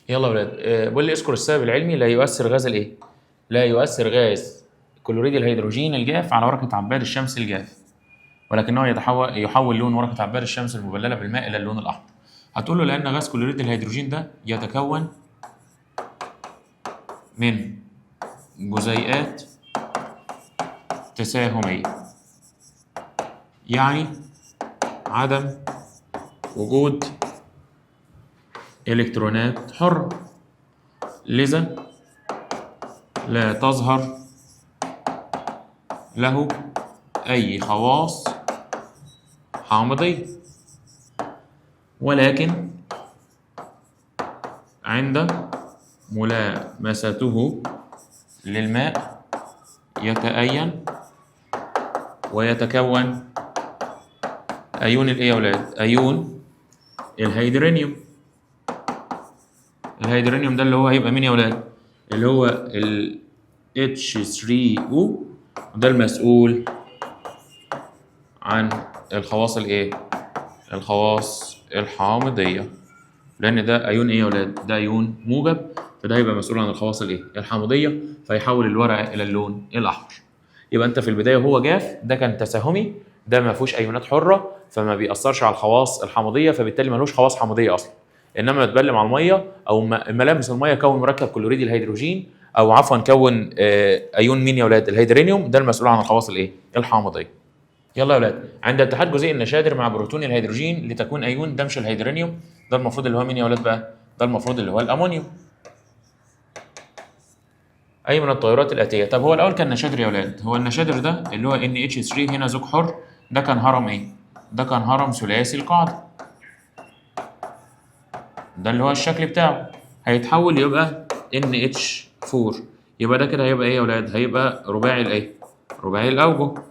يلا يا ولاد بيقول لي اذكر السبب العلمي لا يؤثر غاز الايه؟ لا يؤثر غاز كلوريد الهيدروجين الجاف على ورقه عباد الشمس الجاف، ولكنه يحول لون ورقه عباد الشمس المبلله بالماء الى اللون الاحمر. هتقول له لان غاز كلوريد الهيدروجين ده يتكون من جزيئات تساهميه، يعني عدم وجود الكترونات حره، لذا لا تظهر له أي خواص حامضية، ولكن عند ملامسته للماء يتأين ويتكون أيون الإيه يا ولاد؟ أيون الهيدرانيوم. الهيدرانيوم ده اللي هو هيبقى مين يا ولاد؟ اللي هو ال H3O، ده المسؤول عن الخواص الايه؟ الخواص الحامضيه، لان ده ايون ايه يا ولاد؟ ده ايون موجب، فده هيبقى مسؤول عن الخواص الايه؟ الحامضيه، فيحول الورقه الى اللون الاحمر. يبقى انت في البدايه وهو جاف ده كان تساهمي، ده ما فيهوش ايونات حره فما بيأثرش على الخواص الحامضيه، فبالتالي ملوش خواص حامضيه اصلا. انما اتبلم على الميه او ملامس الميه كون مركب كلوريد الهيدروجين، او عفوا كون ايون مين يا ولاد؟ الهيدرانيوم، ده المسؤول عن الخواص الايه؟ الحامضيه. يلا يا ولاد، عند اتحاد جزيء النشادر مع بروتون الهيدروجين لتكون ايون ده مش الهيدرانيوم، ده المفروض اللي هو مين يا ولاد بقى؟ ده المفروض اللي هو الامونيوم. اي من التيارات الاتيه. طب هو الاول كان نشادر يا ولاد، هو النشادر ده اللي هو NH3 هنا زوج حر، ده كان هرم ايه؟ ده كان هرم ثلاثي القاعده، ده اللي هو الشكل بتاعه هيتحول يبقى NH4، يبقى ده كده هيبقى ايه يا ولاد؟ هيبقى رباعي الايه؟ رباعي الاوجه.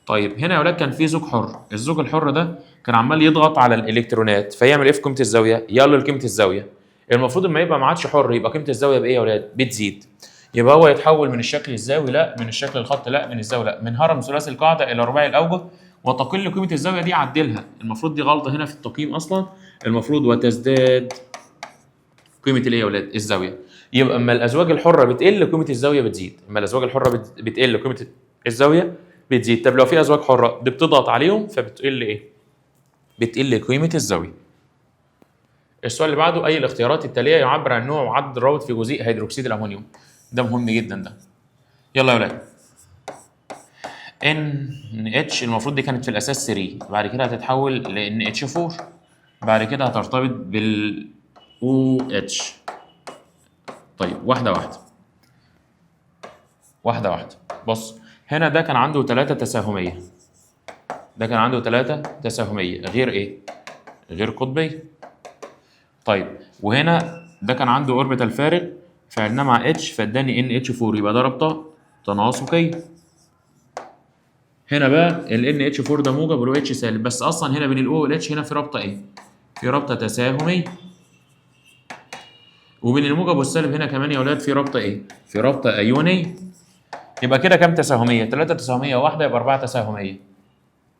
طيب هنا يا ولاد كان في زوج حر، الزوج الحر ده كان عمال يضغط على الالكترونات فيعمل ايه في قيمه الزاويه؟ يقلل قيمه الزاويه. المفروض لما يبقى ما عادش حر يبقى قيمه الزاويه بايه يا ولاد؟ بتزيد. يبقى هو يتحول من الشكل الزاوي لا، من الشكل الخط لا، من الزاويه لا، من هرم ثلاثي القاعده الى رباعي الاوجه، وتقل قيمه الزاويه دي عدلها. المفروض دي غلطه هنا في التقييم اصلا، المفروض وتزداد قيمه الايه يا ولاد؟ الزاويه. يبقى اما الازواج الحره بتقل قيمه الزاويه بتزيد، اما الازواج الحره بتقل قيمه الزاويه بتزيد. طب لو في ازواج حره دي بتضغط عليهم فبتقل ايه؟ بتقل قيمه الزاويه. السؤال اللي بعده، اي الاختيارات التاليه يعبر عن نوع وعدد الروابط في جزيء هيدروكسيد الامونيوم؟ ده مهم جدا ده. يلا يا ولاد، NH المفروض دي كانت في الاساس 3، بعد كده هتتحول ل NH4، بعد كده هترتبط بال OH. طيب واحده واحده. واحده واحده. بص هنا ده كان عنده 3 تساهميه، ده كان عنده 3 تساهميه غير ايه؟ غير قطبيه. طيب وهنا ده كان عنده اوربيتال فارغ، فعلناه مع اتش فاداني ان اتش 4، يبقى ده رابطه تناسقيه. هنا بقى ال ان اتش 4 ده موجب والاو اتش سالب، بس اصلا هنا بين الاو والاتش هنا في رابطه ايه؟ في رابطه تساهميه. وبين الموجب والسالب هنا كمان يا اولاد في رابطه ايه؟ في رابطه ايونيه. يبقى كده كام تساهميه؟ 3 تساهميه واحده، يبقى 4 تساهميه.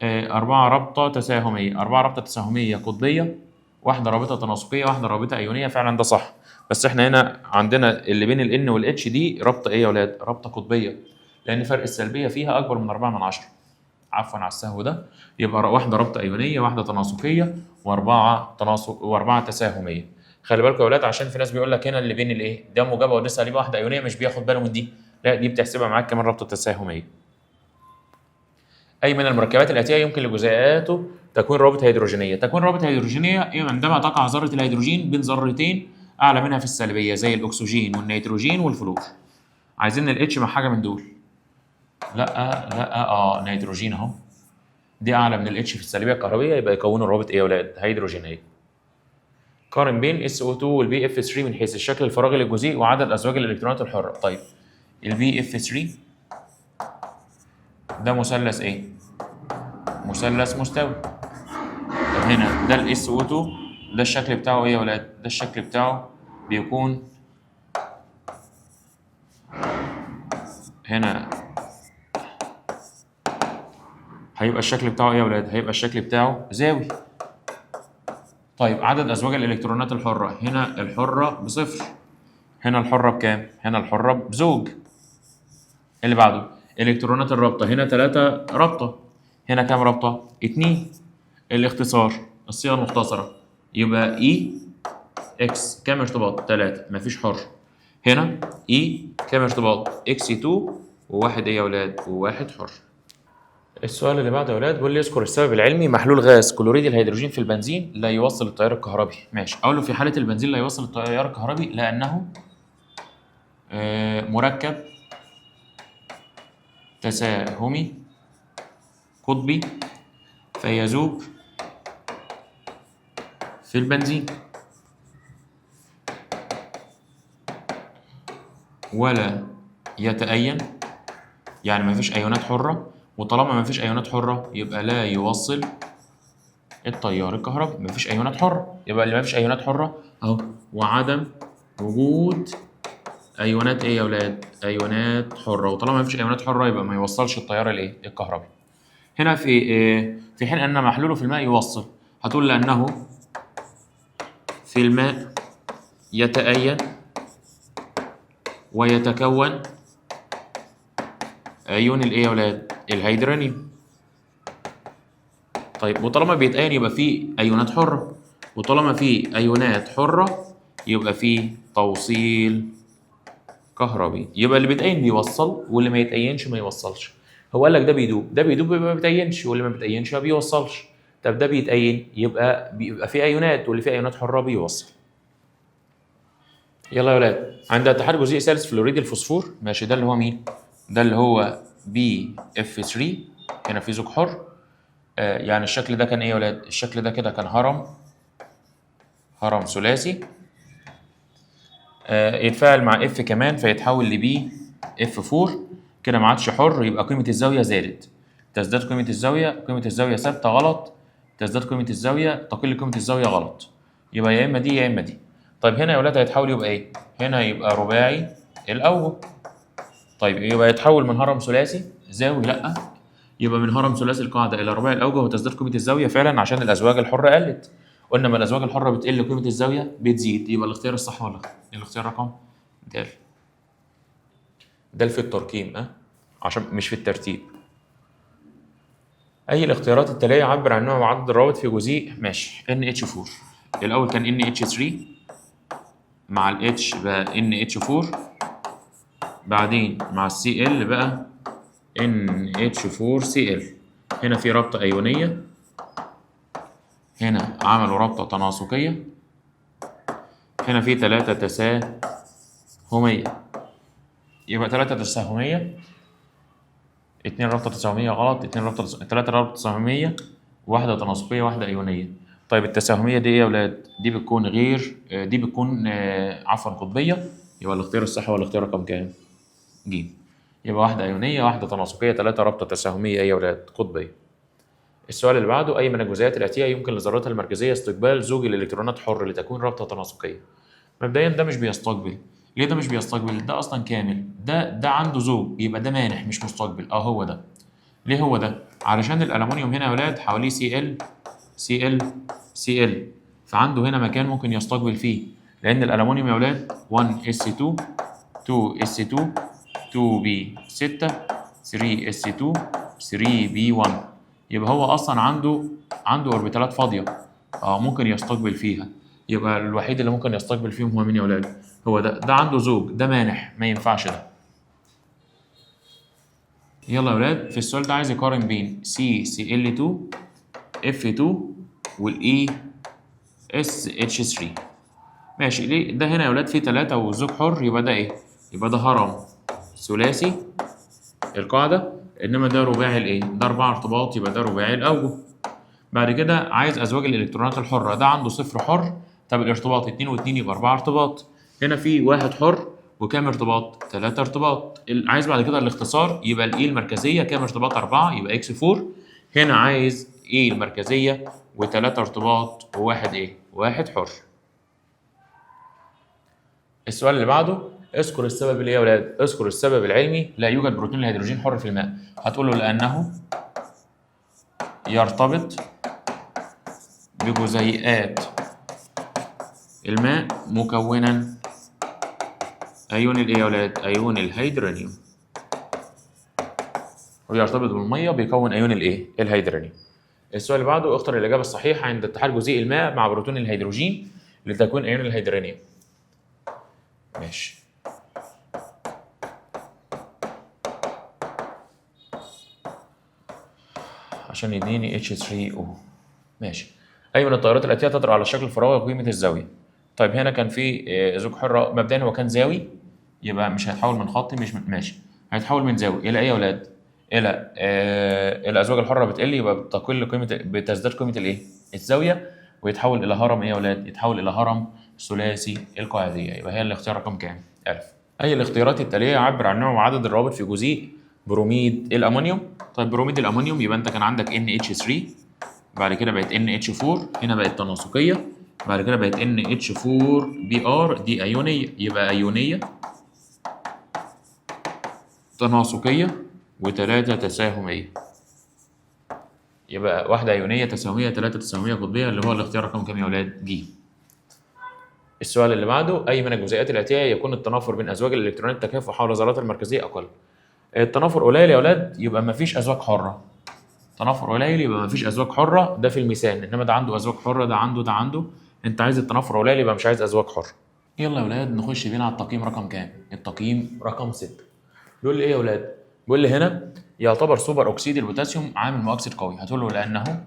4 رابطه تساهميه، 4 رابطه تساهميه قطبيه، واحده رابطه تناسقيه، واحده رابطه ايونيه. فعلا ده صح، بس احنا هنا عندنا اللي بين الان والاتش دي رابطه ايه يا اولاد؟ رابطه قطبيه، لان فرق السلبيه فيها اكبر من 4 من 10. عفوا على السهو ده. يبقى واحده رابطه ايونيه، واحده تناسقيه، واربعه تناسق، واربعه تساهميه. خلي بالكم يا اولاد، عشان في ناس بيقول لك هنا اللي بين الايه؟ ده موجبه وده سالبه، واحده ايونيه مش بياخد باله من دي. لا، دي بتحسبها معاك كمان رابطه تساهميه. أي من المركبات الآتية يمكن لجزيئاته تكوين روابط هيدروجينية. تكوين روابط هيدروجينية عندما تقع ذرة الهيدروجين بين ذرتين أعلى منها في السلبية، زي الأكسجين والنيتروجين والفلور. عايزين الاتش مع حاجة من دول. لا نيتروجين أهو، دي أعلى من الاتش في السلبية الكهربية، يبقى يكونوا روابط إيه يا ولاد؟ هيدروجينية. قارن بين SO2 والبي اف 3 من حيث الشكل الفراغي للجزيء وعدد أزواج الإلكترونات الحرة. طيب البي اف 3 ده مثلث إيه؟ مثلث مستوي. طب هنا ده الاس او 2، ده الشكل بتاعه ايه يا ولاد؟ ده الشكل بتاعه بيكون هنا، هيبقى الشكل بتاعه ايه يا ولاد؟ هيبقى الشكل بتاعه زاوي. طيب عدد ازواج الالكترونات الحره، هنا الحره بصفر، هنا الحره بكام؟ هنا الحره بزوج. اللي بعده الكترونات الرابطه، هنا 3 رابطه، هنا كام رابطه؟ 2. الاختصار، الصيغه المختصره، يبقى اي اكس كام ارتباط؟ 3، مفيش حر. هنا اي كام ارتباط؟ اكس 2 وواحد ايه يا ولاد؟ وواحد حر. السؤال اللي بعده يا ولاد بيقول لي اذكر السبب العلمي محلول غاز كلوريد الهيدروجين في البنزين لا يوصل التيار الكهربي. ماشي، اقول له في حاله البنزين لا يوصل التيار الكهربي لانه مركب تساهمي قطبي فيذوب في البنزين ولا يتأين، يعني ما فيش ايونات حره، وطالما ما فيش ايونات حره يبقى لا يوصل التيار الكهربي. ما فيش ايونات حره، يبقى اللي ما فيش ايونات حره اهو، وعدم وجود ايونات ايه يا ولاد؟ ايونات حره، وطالما ما فيش ايونات حره يبقى ما يوصلش التيار الايه؟ الكهربي. هنا في حين ان محلوله في الماء يوصل، هتقول لانه في الماء يتأين ويتكون ايون الايه يا ولاد؟ الهيدرانيوم. طيب وطالما بيتأين يبقى فيه ايونات حره، وطالما فيه ايونات حره يبقى فيه توصيل كهربي. يبقى اللي بيتأين بيوصل، واللي ما يتأينش ما يوصلش. هو قال لك ده بيدوب، ده بيدوب يبقى ما بيتأينش، واللي ما بيتأينش ما بيوصلش. طب ده بيتأين بيبقى فيه ايونات، واللي فيه ايونات حره بيوصل. يلا يا ولاد، عند اتحاد جزيء ثالث فلوريد الفوسفور، ماشي، ده اللي هو مين؟ ده اللي هو بي اف 3. هنا في زوج حر. يعني الشكل ده كان ايه يا ولاد؟ الشكل ده كده كان هرم ثلاثي. يتفاعل مع اف كمان فيتحول لبي اف 4، كده ما عادش حر، يبقى قيمه الزاويه زادت. تزداد قيمه الزاويه، قيمه الزاويه ثابته غلط، تزداد قيمه الزاويه، تقل قيمه الزاويه غلط. يبقى يا اما دي يا اما دي. طيب هنا يا ولاد هيتحول يبقى ايه؟ هنا يبقى رباعي الاوجه. طيب يبقى يتحول من هرم ثلاثي زاوي؟ لا، يبقى من هرم ثلاثي القاعده الى رباعي الاوجه وتزداد قيمه الزاويه فعلا عشان الازواج الحره قلت. قلنا ما الازواج الحره بتقل قيمه الزاويه بتزيد، يبقى الاختيار الصح ولا الاختيار رقم د. ده في الترقيم عشان مش في الترتيب. اي الاختيارات التاليه عبر عن نوع وعدد الروابط في جزيء. ماشي، NH4. الاول كان NH3 مع الاتش بقى NH4، بعدين مع السي ال بقى NH4Cl. هنا في رابطه ايونيه، هنا عملوا رابطه تناسقيه، هنا في 3 تساهميه. يبقى 3 تساهميه، 2 رابطه تساهميه غلط، 3 رابطه تساهميه، واحده تناسقيه، واحده ايونيه. طيب التساهميه دي ايه يا اولاد؟ دي بتكون غير دي بتكون عفوا قطبيه. يبقى الاختيار الصح هو الاختيار رقم كام؟ ج. يبقى واحده ايونيه، واحده تناسقيه، 3 رابطه تساهميه ايه يا اولاد؟ قطبيه. السؤال اللي بعده، اي من الجزيئات الاتيه يمكن لذراتها المركزيه استقبال زوج الالكترونات حر لتكوين رابطه تناسقيه؟ مبدئيا ده مش بيستقبل. ليه ده مش بيستقبل؟ ده اصلا كامل، ده عنده زوج، يبقى ده مانح مش مستقبل. هو ده. ليه هو ده؟ علشان الالومنيوم هنا يا ولاد حواليه Cl فعنده هنا مكان ممكن يستقبل فيه، لان الالومنيوم يا ولاد 1s2 2s2 2b6 3s2 3b1. يبقى هو اصلا عنده اوربيتالات فاضيه ممكن يستقبل فيها. يبقى الوحيد اللي ممكن يستقبل فيهم هو مين يا ولاد؟ هو ده عنده زوج، ده مانح ما ينفعش ده. يلا يا ولاد، في السؤال ده عايز يقارن بين CCl2 F2 والاي SH3. ماشي. ليه ده هنا يا ولاد فيه 3 والزوج حر؟ يبقى ده ايه؟ يبقى ده هرم ثلاثي القاعده، انما ده رباعي الايه؟ ده 4 ارتباط، يبقى ده رباعي الاوجه. بعد كده عايز ازواج الالكترونات الحره، ده عنده 0 حر. طب الارتباط 2 و2 يبقى 4 ارتباط. هنا في 1 حر وكام ارتباط؟ 3 ارتباط. عايز بعد كده الاختصار، يبقى الاي المركزيه كام ارتباط؟ 4 يبقى اكس 4. هنا عايز ايه المركزيه و3 ارتباط وواحد ايه؟ واحد حر. السؤال اللي بعده، اذكر السبب اللي يا ولاد؟ اذكر السبب العلمي لا يوجد بروتون الهيدروجين حر في الماء. هتقول له لانه يرتبط بجزيئات الماء مكونا ايون الايه يا ولاد؟ ايون الهيدرونيوم. ويرتبط بالميه بيكون ايون الايه؟ الهيدرونيوم. السؤال اللي بعده، اختر الاجابه الصحيحه عند اتحاد جزيء الماء مع بروتون الهيدروجين لتكوين ايون الهيدرونيوم. ماشي. عشان يديني H3O. ماشي. اي من التيارات الاتيه تطرح على الشكل الفراغي وقيمه الزاويه؟ طيب هنا كان في زوج حره، مبدئيا هو كان زاوي، يبقى مش هيتحول من خطي، مش ماشي، هيتحول من زاوي الى ايه يا ولاد؟ الى الازواج الحره بتقل، يبقى بتزداد قيمه الايه؟ الزاويه، ويتحول الى هرم ايه يا ولاد؟ يتحول الى هرم ثلاثي القاعديه. يبقى هي الاختيار رقم كام؟ ألف. اي الاختيارات التاليه يعبر عن نوع وعدد الروابط في جزيء بروميد الامونيوم؟ طيب بروميد الامونيوم يبقى انت كان عندك NH3، بعد كده بقت NH4، هنا بقت تناسقيه، بعد كده بقت NH4Br، دي ايونيه، يبقى ايونيه تناسقيه وثلاثه تساهميه. يبقى واحده ايونيه تساهميه، ثلاثه تساهميه قطبيه، اللي هو الاختيار رقم كام يا اولاد؟ ج. السؤال اللي بعده، اي من الجزيئات الاتيه يكون التنافر بين ازواج الالكترونات التكافؤ حول ذرات المركزيه اقل؟ التنافر قليل يا اولاد يبقى ما فيش ازواج حره. تنافر قليل يبقى ما فيش ازواج حره، ده في الميثان، انما ده عنده ازواج حره، ده عنده. انت عايز التنافر قليل يبقى مش عايز ازواج حره. يلا يا اولاد نخش بينا على التقييم رقم كام؟ التقييم رقم 6. بيقول لي ايه يا اولاد؟ بيقول لي هنا يعتبر سوبر اكسيد البوتاسيوم عامل مؤكسد قوي. هتقول له لانه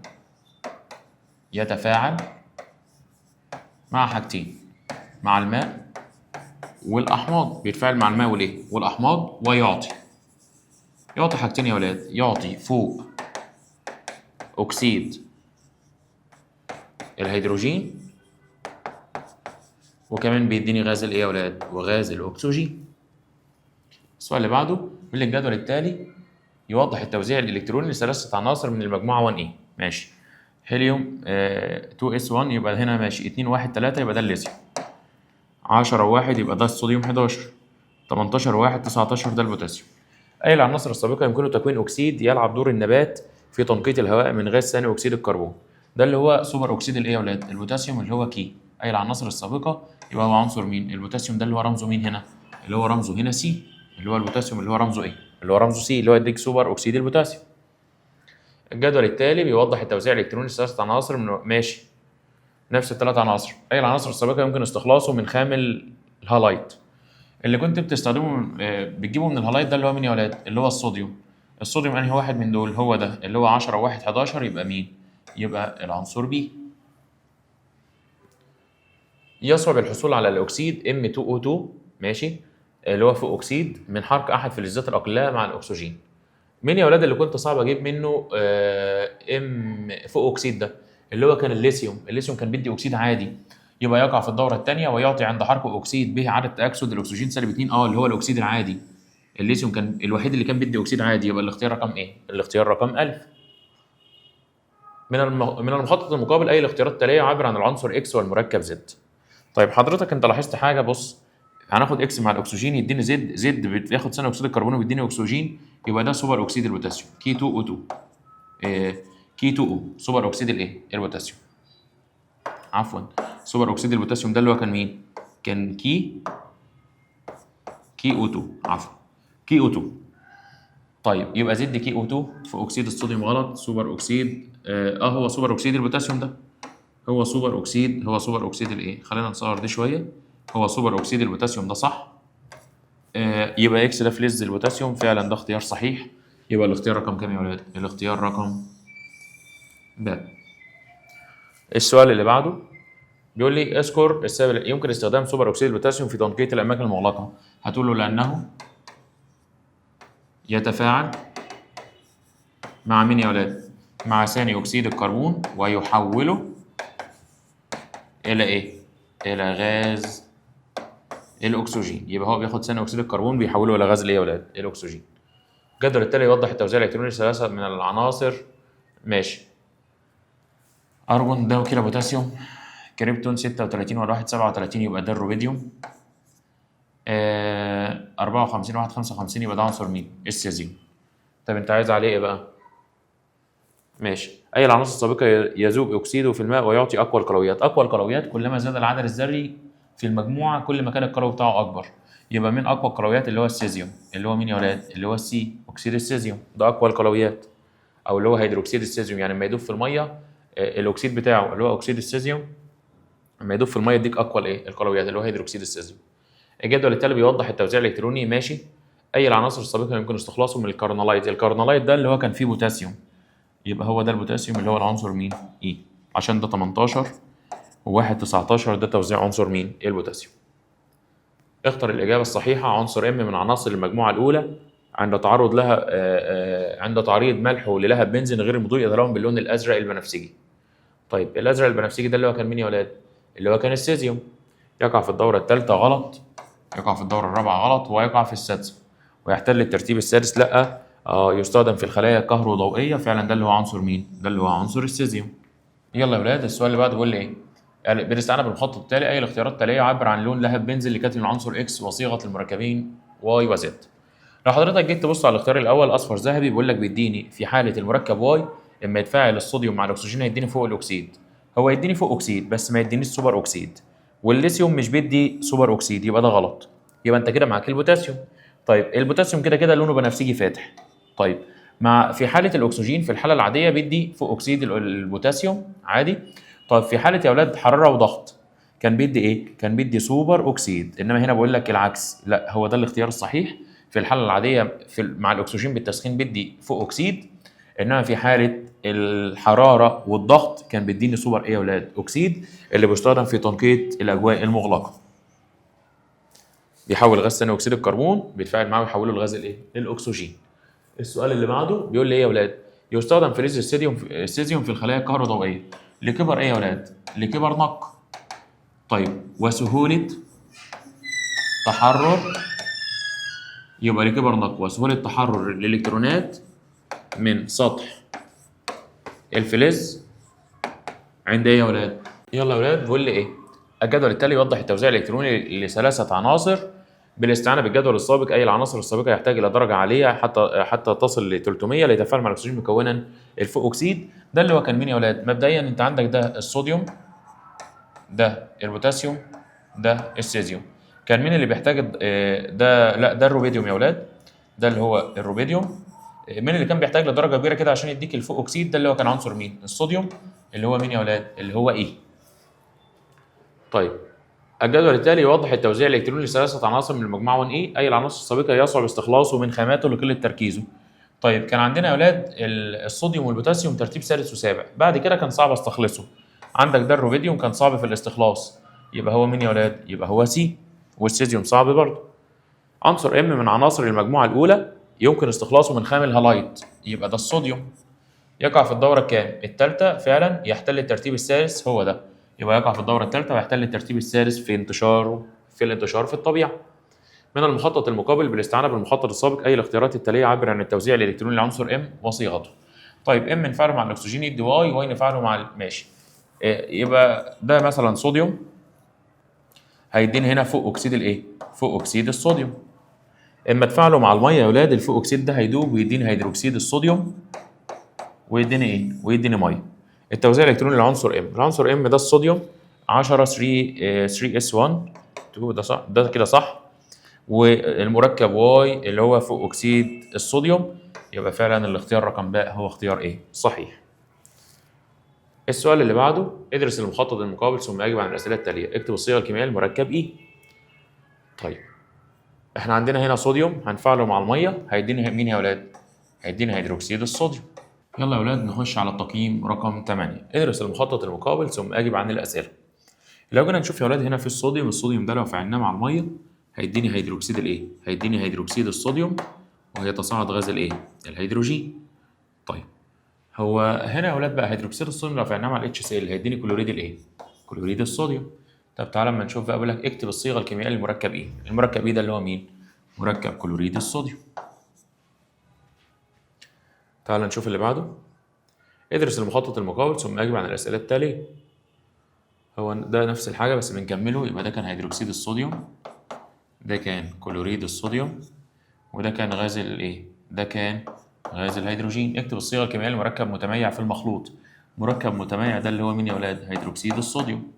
يتفاعل مع حاجتين، مع الماء والاحماض. بيتفاعل مع الماء والايه؟ والاحماض، يعطي حاجتين يا ولاد، يعطي فوق اكسيد الهيدروجين، وكمان بيديني غاز الايه يا ولاد؟ وغاز الاكسجين. السؤال اللي بعده بيقول لي الجدول التالي يوضح التوزيع الالكتروني لثلاثه عناصر من المجموعه 1A. ماشي. هيليوم 2s1 يبقى هنا ماشي 2 1 3 يبقى ده الليثيوم، 10 و1 يبقى ده الصوديوم 11، 18 و1 19 ده البوتاسيوم. اي العناصر السابقه يمكنه تكوين اكسيد يلعب دور النبات في تنقية الهواء من غاز ثاني اكسيد الكربون؟ ده اللي هو سوبر اكسيد الايه يا ولاد؟ البوتاسيوم، اللي هو كي. اي العناصر السابقه يبقى هو عنصر مين؟ البوتاسيوم. ده اللي هو رمزه مين هنا؟ اللي هو رمزه هنا سي، اللي هو البوتاسيوم اللي هو رمزه ايه؟ اللي هو رمزه سي، اللي هو يديك سوبر اكسيد البوتاسيوم. الجدول التالي بيوضح التوزيع الالكتروني لثلاث عناصر من ماشي نفس الثلاث عناصر. اي العناصر السابقه يمكن استخلاصه من خامل الهالايت اللي كنت بتستخدمه بتجيبه من الهالايت. ده اللي هو مين يا ولاد؟ اللي هو الصوديوم. الصوديوم انهي واحد من دول؟ هو ده اللي هو 10 و1 11 يبقى مين؟ يبقى العنصر بي. يصعب الحصول على الاكسيد M2O2 ماشي اللي هو فوق اكسيد من حرق احد فلزات الاقلاء مع الاكسجين. مين يا ولاد اللي كنت صعب اجيب منه ام فوق اكسيد ده؟ اللي هو كان الليثيوم. الليثيوم كان بيدي اكسيد عادي، يبقى يقع في الدوره الثانيه ويعطي عند حرق اكسيد به عدد تاكسد الاكسجين سالب 2. اللي هو الاكسيد العادي. الليثيوم كان الوحيد اللي كان بيدي اكسيد عادي، يبقى الاختيار رقم ايه؟ الاختيار رقم 1000. من المخطط المقابل اي الاختيارات التاليه يعبر عن العنصر اكس والمركب زد. طيب حضرتك انت لاحظت حاجه، بص هناخد اكس مع الاكسجين يديني زد، زد بياخد ثاني اكسيد الكربون وبيديني اكسجين، يبقى ده سوبر اكسيد البوتاسيوم كي 2 او 2. كي 2 او سوبر اكسيد الايه؟ البوتاسيوم. عفوا سوبر اكسيد البوتاسيوم ده اللي هو كان مين؟ كان كي او 2. عفوا كي او 2. طيب يبقى زد كي او 2 في اكسيد الصوديوم غلط، سوبر اكسيد هو سوبر اكسيد البوتاسيوم ده هو سوبر اكسيد الايه؟ خلينا نصغر دي شويه. هو سوبر اكسيد البوتاسيوم ده صح. يبقى اكس ده فلز البوتاسيوم، فعلا ده اختيار صحيح. يبقى الاختيار رقم كام يا ولاد؟ الاختيار رقم ب. السؤال اللي بعده بيقول لي اذكر السبب يمكن استخدام سوبر اكسيد البوتاسيوم في تنقية الاماكن المغلقة. هتقول له لانه يتفاعل مع مين يا ولاد؟ مع ثاني اكسيد الكربون ويحوله الى ايه؟ الى غاز الاكسجين. يبقى هو بياخد ثاني اكسيد الكربون بيحوله الى غاز الايه يا ولاد؟ الاكسجين. الجدول التالي يوضح التوزيع الالكتروني لثلاثه من العناصر. ماشي. ارجون ده وكيلو بوتاسيوم، كريبتون 36 والواحد 37 يبقى ده الروبيديوم، 54 واحد 55 يبقى ده عنصر مين؟ السيزيوم. طب انت عايز عليه ايه بقى؟ ماشي. اي العناصر السابقه يذوب اكسيده في الماء ويعطي اقوى القلويات. اقوى القلويات كلما زاد العدد الذري في المجموعه كل ما كان القلوي بتاعه اكبر. يبقى من اقوى القلويات اللي هو السيزيوم، اللي هو مين يا ولاد؟ اللي هو السي اكسيد السيزيوم، ده اقوى القلويات. او اللي هو هيدروكسيد السيزيوم، يعني لما يدوب في الميه الاكسيد بتاعه اللي هو اكسيد السيزيوم لما يدوب في الميه يديك اقوى الايه؟ القلويات اللي هو هيدروكسيد السيزيوم. الجدول التالي بيوضح التوزيع الالكتروني. ماشي. اي العناصر السابقه يمكن استخلاصه من الكرنلايت. الكرنلايت ده اللي هو كان فيه بوتاسيوم، يبقى هو ده البوتاسيوم اللي هو العنصر مين؟ اي، عشان ده 18 و1 19 ده توزيع عنصر مين؟ البوتاسيوم. اختر الاجابه الصحيحه. عنصر ام من عناصر المجموعه الاولى عند تعرض لها عند تعريض ملحه للهب بنزين غير المضيء يظهرهم باللون الازرق البنفسجي. طيب الازرق البنفسجي ده اللي هو كان مين يا ولاد؟ اللي هو كان السيزيوم. يقع في الدوره الثالثه غلط، يقع في الدوره الرابعه غلط، ويقع في السادسه. ويحتل الترتيب السادس لا. يستخدم في الخلايا الكهروضوئيه، فعلا ده اللي هو عنصر مين؟ ده اللي هو عنصر السيزيوم. يلا يا ولاد السؤال اللي بعده بيقول لي ايه؟ يعني بالاستعانه بالمخطط التالي اي الاختيارات التاليه يعبر عن لون لهب بنزين لكتم العنصر اكس وصيغه المركبين واي وزد. لو حضرتك جيت تبص على الاختيار الاول اصفر ذهبي بيقول لك بيديني في حاله المركب واي لما يتفاعل الصوديوم مع الاكسجين هيديني فوق الاكسيد. هو يديني فوق اكسيد بس ما يدينيش سوبر اكسيد، والليثيوم مش بيدي سوبر اكسيد، يبقى ده غلط. يبقى انت كده معاك البوتاسيوم. طيب البوتاسيوم كده كده لونه بنفسجي فاتح. طيب في حاله الاكسجين في الحاله العاديه بيدي فوق اكسيد البوتاسيوم عادي. طيب في حاله يا اولاد حراره وضغط كان بيدي ايه؟ كان بيدي سوبر اكسيد. انما هنا بقول لك العكس، لا هو ده الاختيار الصحيح. في الحاله العاديه مع الاكسجين بالتسخين بيدي فوق اكسيد، انما في حاله الحراره والضغط كان بيديني سوبر ايه يا اولاد؟ اكسيد، اللي بيستخدم في تنقية الاجواء المغلقه. بيحول غاز ثاني اكسيد الكربون بيتفاعل معاه ويحوله لغاز الايه؟ الاكسجين. السؤال اللي بعده بيقول لي ايه يا اولاد؟ يستخدم فلز السيزيوم في الخلايا الكهروضوئيه لكبر ايه يا اولاد؟ لكبر نق. طيب وسهوله تحرر، يبقى لكبر نق وسهوله تحرر الالكترونات من سطح الفلز عند ايه يا ولاد؟ يلا يا ولاد بيقول لي ايه؟ الجدول التالي يوضح التوزيع الالكتروني لثلاثه عناصر بالاستعانه بالجدول السابق. اي العناصر السابقه يحتاج الى درجه عاليه حتى تصل ل 300 ليتفاعل مع الاكسجين مكونا الفوق اكسيد. ده اللي هو كان مين يا ولاد؟ مبدئيا انت عندك ده الصوديوم، ده البوتاسيوم، ده السيزيوم. كان مين اللي بيحتاج ده؟ لا ده الروبيديوم يا ولاد، ده اللي هو الروبيديوم. مين اللي كان بيحتاج لدرجه كبيره كده عشان يديك الفوق اكسيد؟ ده اللي هو كان عنصر مين؟ الصوديوم، اللي هو مين يا ولاد؟ اللي هو ايه. طيب الجدول التالي يوضح التوزيع الالكتروني لثلاثه عناصر من المجموعه 1 اي. اي العناصر السابقه يصعب استخلاصه من خاماته لقله تركيزه. طيب كان عندنا يا ولاد الصوديوم والبوتاسيوم ترتيب سادس وسابع، بعد كده كان صعب استخلصه. عندك ده الروبيديوم كان صعب في الاستخلاص، يبقى هو مين يا ولاد؟ يبقى هو سي. والسيزيوم صعب برضه. عنصر M من عناصر المجموعة الأولى يمكن استخلاصه من خام الهالايت، يبقى ده الصوديوم. يقع في الدورة الكام؟ الثالثة، فعلا يحتل الترتيب الثالث، هو ده. يبقى يقع في الدورة الثالثة ويحتل الترتيب الثالث في الانتشار في الطبيعة. من المخطط المقابل بالاستعانة بالمخطط السابق أي الاختيارات التالية عبر عن التوزيع الإلكتروني لعنصر M وصيغته. طيب M نفعله مع الأكسجين يدي واي نفعله مع ماشي. يبقى ده مثلا صوديوم، هيديني هنا فوق أكسيد الإيه؟ فوق أكسيد الصوديوم. اما اتفاعله مع الميه يا اولاد الفوق اكسيد ده هيدوب ويديني هيدروكسيد الصوديوم ويديني ايه؟ ويديني ميه. التوزيع الالكتروني للعنصر ام، العنصر ام ده الصوديوم 10 3 اس 1 ده صح، ده كده صح. والمركب واي اللي هو فوق اكسيد الصوديوم، يبقى فعلا الاختيار رقم باء هو اختيار ايه؟ صحيح. السؤال اللي بعده، ادرس المخطط المقابل ثم اجب عن الاسئله التاليه، اكتب الصيغه الكيميائيه للمركب اي. طيب احنا عندنا هنا صوديوم هنفعله مع الميه هيديني مين يا اولاد؟ هيديني هيدروكسيد الصوديوم. يلا يا اولاد نخش على التقييم رقم 8، ادرس المخطط المقابل ثم اجب عن الاسئله. لو جينا نشوف يا اولاد هنا في الصوديوم ده لو فعلناه مع الميه هيديني هيدروكسيد الايه؟ هيديني هيدروكسيد الصوديوم وهيتصاعد غاز الايه؟ الهيدروجين. طيب هو هنا يا اولاد بقى هيدروكسيد الصوديوم لو فعلناه مع الاتش سي ال هيديني كلوريد الايه؟ كلوريد الصوديوم. طب تعالى اما نشوف بقى، بيقول لك اكتب الصيغه الكيميائيه للمركب ايه؟ المركب ايه ده اللي هو مين؟ مركب كلوريد الصوديوم. تعال نشوف اللي بعده، ادرس المخطط المقابل ثم اجب عن الاسئله التاليه. هو ده نفس الحاجه بس بنكمله، يبقى ده كان هيدروكسيد الصوديوم، ده كان كلوريد الصوديوم، وده كان غاز الايه؟ ده كان غاز الهيدروجين. اكتب الصيغه الكيميائيه لمركب متميع في المخلوط. مركب متميع ده اللي هو مين يا ولاد؟ هيدروكسيد الصوديوم.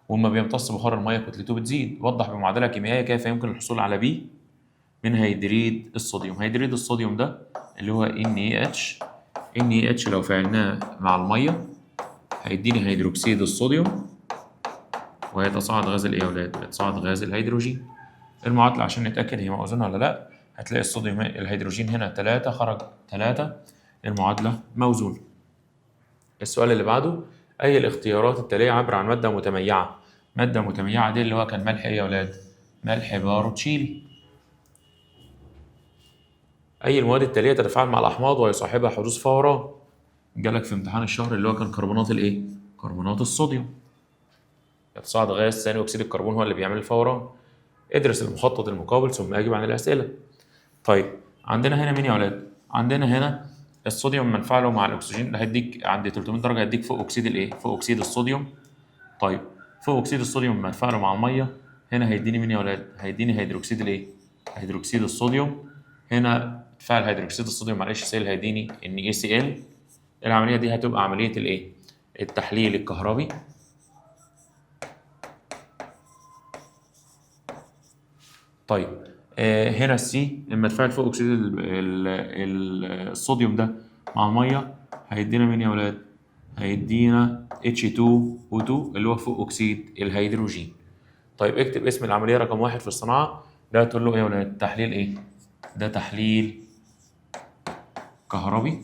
وما بيمتص بخار الميه كتلته بتزيد. وضح بمعادله كيميائيه كيف يمكن الحصول على بي من هيدريد الصوديوم. هيدريد الصوديوم ده اللي هو NaH لو فعلناه مع الميه هيديني هيدروكسيد الصوديوم وهيتصاعد غاز الايه يا ولاد؟ هيتصاعد غاز الهيدروجين. المعادله عشان نتاكد هي موزونه ولا لا، هتلاقي الصوديوم الهيدروجين هنا 3 خرج 3، المعادله موزونه. السؤال اللي بعده، اي الاختيارات التاليه عبر عن ماده متميعه؟ ماده متميعه دي اللي هو كان ملح ايه يا ولاد؟ ملح باروتشيلي. اي المواد التاليه تتفاعل مع الاحماض ويصاحبها حدوث فوران؟ جالك في امتحان الشهر اللي هو كان كربونات الايه؟ كربونات الصوديوم. يتصاعد غاز ثاني اكسيد الكربون هو اللي بيعمل الفوران. ادرس المخطط المقابل ثم اجب عن الاسئله. طيب عندنا هنا مين يا ولاد؟ عندنا هنا الصوديوم لما نفعله مع الاكسجين هيديك عند 300 درجه هيديك فوق اكسيد الايه؟ فوق اكسيد الصوديوم. طيب فوق اكسيد الصوديوم لما نفعله مع الميه هنا هيديني مين يا ولاد؟ هيديني هيدروكسيد الايه؟ هيدروكسيد الصوديوم. هنا تفاعل هيدروكسيد الصوديوم مع HCl هيديني NaCl. العمليه دي هتبقى عمليه الايه؟ التحليل الكهربي. طيب هنا السي لما تفاعل فوق اكسيد الصوديوم ده مع الميه هيدينا مين يا ولاد؟ هيدينا H2O2 اللي هو فوق اكسيد الهيدروجين. طيب اكتب اسم العمليه رقم 1 في الصناعه، ده تقول له ايه يا ولاد؟ تحليل ايه؟ ده تحليل كهربي.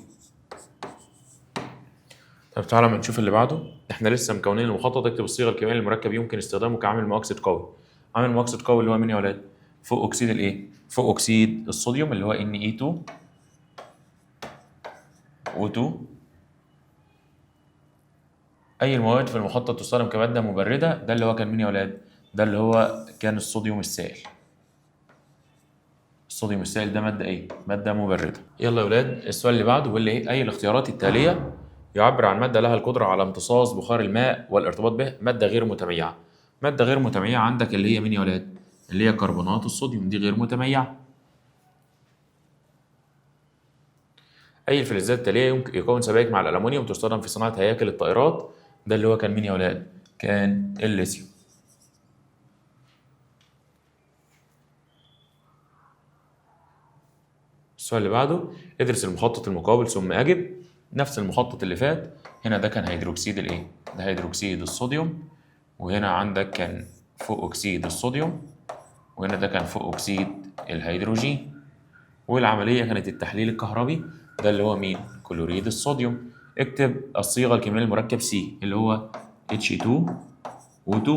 طب تعالى ما نشوف اللي بعده، احنا لسه مكونين المخطط. اكتب الصيغه الكيميائيه للمركب يمكن استخدامه كعامل مؤكسد قوي. عامل مؤكسد قوي اللي هو مين يا ولاد؟ فوق اكسيد الايه؟ فوق اكسيد الصوديوم اللي هو Ne2O2. اي المواد في المخطط تستخدم كماده مبرده؟ ده اللي هو كان مين يا ولاد؟ ده اللي هو كان الصوديوم السائل. الصوديوم السائل ده ماده ايه؟ ماده مبرده. يلا يا ولاد السؤال اللي بعده بيقول لي ايه؟ اي الاختيارات التاليه يعبر عن ماده لها القدره على امتصاص بخار الماء والارتباط به؟ ماده غير متميعه. ماده غير متميعه عندك اللي هي مين يا ولاد؟ اللي هي كربونات الصوديوم، دي غير متميعه. اي الفلزات التاليه يمكن يكون سبائك مع الالومنيوم تستخدم في صناعه هياكل الطائرات؟ ده اللي هو كان مين يا ولاد؟ كان الليثيوم. السؤال اللي بعده، ادرس المخطط المقابل ثم اجب. نفس المخطط اللي فات، هنا ده كان هيدروكسيد الايه؟ ده هيدروكسيد الصوديوم، وهنا عندك كان فوق اكسيد الصوديوم، وهنا ده كان فوق اكسيد الهيدروجين. والعمليه كانت التحليل الكهربي، ده اللي هو مين؟ كلوريد الصوديوم. اكتب الصيغه الكيميائيه للمركب سي اللي هو H2O2.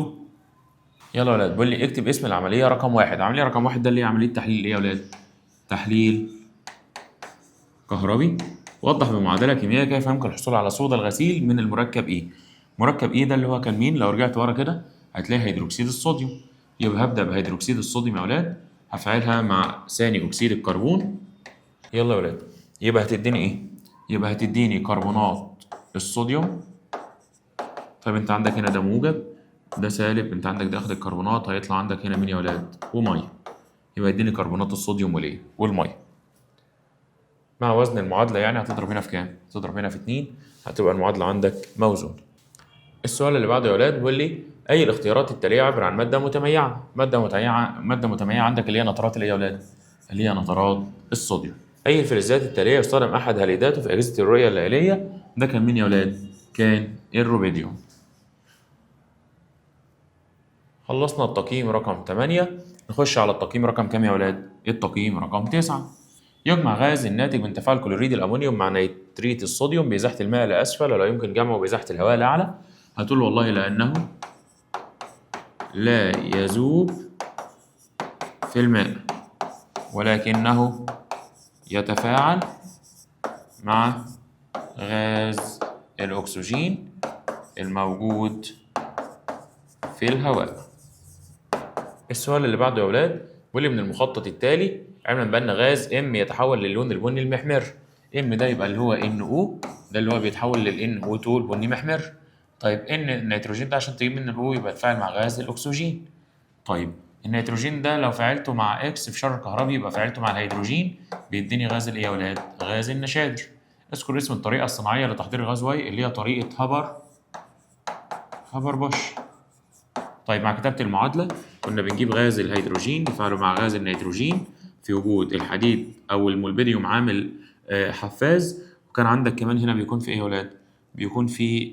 يلا يا ولاد، بيقول لي اكتب اسم العمليه رقم واحد. عمليه رقم واحد ده اللي هي عمليه تحليل ايه يا ولاد؟ تحليل كهربي. وضح بمعادله كيميائيه كيف يمكن الحصول على صودا الغسيل من المركب ايه. مركب ايه ده اللي هو كان مين؟ لو رجعت ورا كده هتلاقي هيدروكسيد الصوديوم. يبقى هبدا بهيدروكسيد الصوديوم يا ولاد، هفعلها مع ثاني اكسيد الكربون. يلا يا ولاد، يبقى هتديني ايه؟ يبقى هتديني كربونات الصوديوم. طيب انت عندك هنا ده موجب ده سالب، انت عندك ده اخد الكربونات، هيطلع عندك هنا مين يا ولاد؟ وميه. يبقى يديني كربونات الصوديوم والايه؟ والميه. مع وزن المعادله يعني هتضرب هنا في كام؟ هتضرب هنا في 2، هتبقى المعادله عندك موزون. السؤال اللي بعده يا ولاد بيقول لي اي الاختيارات التاليه عباره عن ماده متميعه؟ ماده متميعه عندك اللي هي نترات الايه يا ولاد؟ اللي هي نترات الصوديوم. اي الفلزات التاليه يستخدم احد هاليداته في اجهزه الرؤيه الليليه؟ ده كان مين يا ولاد؟ كان الروبيديوم. خلصنا التقييم رقم 8، نخش على التقييم رقم كام يا ولاد؟ التقييم رقم 9. يجمع غاز الناتج من تفاعل كلوريد الأمونيوم مع نيتريت الصوديوم بإزاحة الماء لأسفل ولا يمكن جمعه بإزاحة الهواء لأعلى؟ هتقول والله لأنه لا يذوب في الماء ولكنه يتفاعل مع غاز الأكسجين الموجود في الهواء. السؤال اللي بعده يا ولاد بيقول لي من المخطط التالي علما بأن غاز M يتحول للون البني المحمر. M ده يبقى اللي هو NO، ده اللي هو بيتحول لل NO2 البني محمر. طيب النيتروجين ده عشان تجيب منه الO يبقى يتفاعل مع غاز الأكسجين. طيب النيتروجين ده لو فعلته مع X في شر كهربي يبقى فعلته مع الهيدروجين بيديني غاز الإيه يا ولاد؟ غاز النشادر. اذكر اسم الطريقة الصناعية لتحضير غاز واي اللي هي طريقة هابر بوش. طيب مع كتابة المعادلة كنا بنجيب غاز الهيدروجين نفعله مع غاز النيتروجين في وجود الحديد أو المولبديوم عامل حفاز، وكان عندك كمان هنا بيكون في إيه يا ولاد؟ بيكون في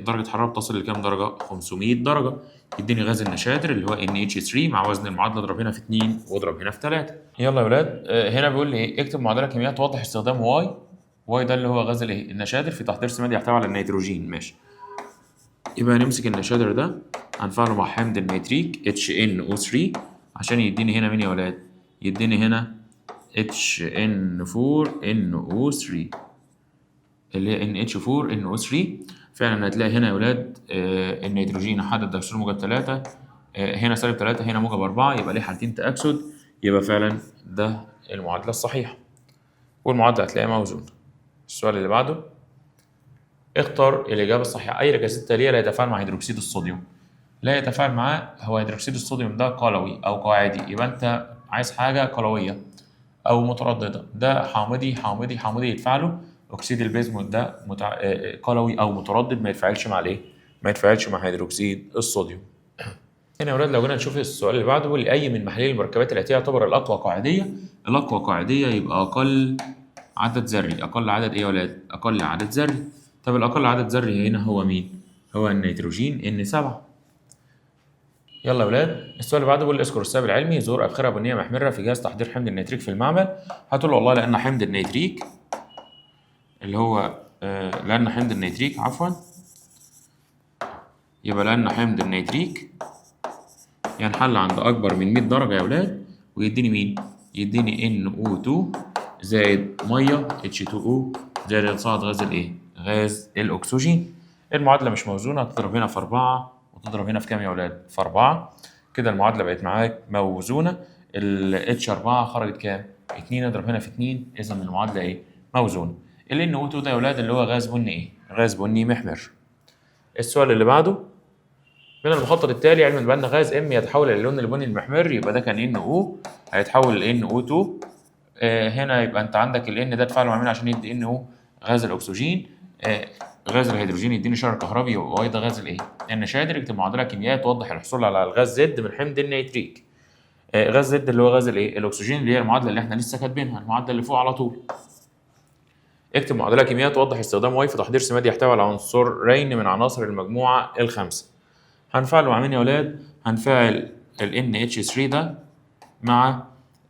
درجة حرارة بتصل لكام درجة؟ 500 درجة. يديني غاز النشادر اللي هو NH3 مع وزن المعادلة اضرب هنا في 2 واضرب هنا في 3. يلا يا ولاد، هنا بيقول لي إيه؟ اكتب معادلة كيميائية توضح استخدام واي ده اللي هو غاز الإيه؟ النشادر في تحضير سماد يحتوي على النيتروجين. ماشي. يبقى نمسك النشادر ده هنفعله مع حمض النيتريك HNO3 عشان يديني هنا مين يا ولاد؟ يديني هنا HN4NO3 اللي هي NH4NO3. فعلا هتلاقي هنا يا ولاد النيتروجين حدد دايكسيد موجب 3، هنا سالب 3، هنا موجب 4، يبقى ليه حالتين تأكسد. يبقى فعلا ده المعادلة الصحيحة والمعادلة هتلاقيها موزونة. السؤال اللي بعده اختر الإجابة الصحيحة. أي الغازات التالية لا يتفاعل مع هيدروكسيد الصوديوم؟ لا يتفاعل معاه هو هيدروكسيد الصوديوم ده قلوي أو قاعدي، يبقى أنت عايز حاجة قلوية أو مترددة. ده حامضي حامضي حامضي يتفاعلوا. أكسيد البيزموت ده قلوي أو متردد ما يتفاعلش مع الإيه؟ ما يتفاعلش مع هيدروكسيد الصوديوم. هنا يا ولاد لو جينا نشوف السؤال اللي بعده بيقول لي أي من محاليل المركبات الآتية يعتبر الأقوى قاعدية؟ الأقوى قاعدية يبقى أقل عدد ذري. أقل عدد إيه يا ولاد؟ أقل عدد ذري. طب الأقل عدد ذري هنا هو مين؟ هو النيتروجين N7. يلا يا ولاد، السؤال اللي بعده بيقول اذكر السبب العلمي ظهور أبخرة بنية محمرة في جهاز تحضير حمض النيتريك في المعمل. هتقول له والله لأن حمض النيتريك اللي هو لأن حمض النيتريك يبقى لأن حمض النيتريك ينحل عند أكبر من 100 درجة يا ولاد ويديني مين؟ يديني NO2 زائد مية H2O زائد صاعد غاز الإيه؟ غاز الأكسجين. المعادلة مش موزونة، هتضرب هنا في 4 وتضرب هنا في كام يا ولاد؟ في 4. كده المعادلة بقت معاك موزونة. ال H4 خرجت كام؟ 2. اضرب هنا في 2، إذا المعادلة إيه؟ موزونة. ال NO2 ده يا ولاد اللي هو غاز بني إيه؟ غاز بني محمر. السؤال اللي بعده من المخطط التالي علما بأن غاز M يتحول إلى اللون البني المحمر، يبقى ده كان NO هيتحول ل NO2. هنا يبقى أنت عندك ال N ده اتفاعل مع مين عشان يدي NO؟ غاز الأكسجين. غاز الهيدروجين يديني شرر كهربي وأيضا غاز الإيه؟ النشادر. اكتب معادلة كيميائية توضح الحصول على الغاز Z من حمض النيتريك. غاز Z اللي هو غاز الإيه؟ الأكسجين اللي هي المعادلة اللي إحنا لسه كاتبينها، المعادلة اللي فوق على طول. اكتب معادلة كيميائية توضح استخدام واي في تحضير سماد يحتوي على عنصرين من عناصر المجموعة الخمسة. هنفعله مع مين يا ولاد؟ هنفعل ال NH3 ده مع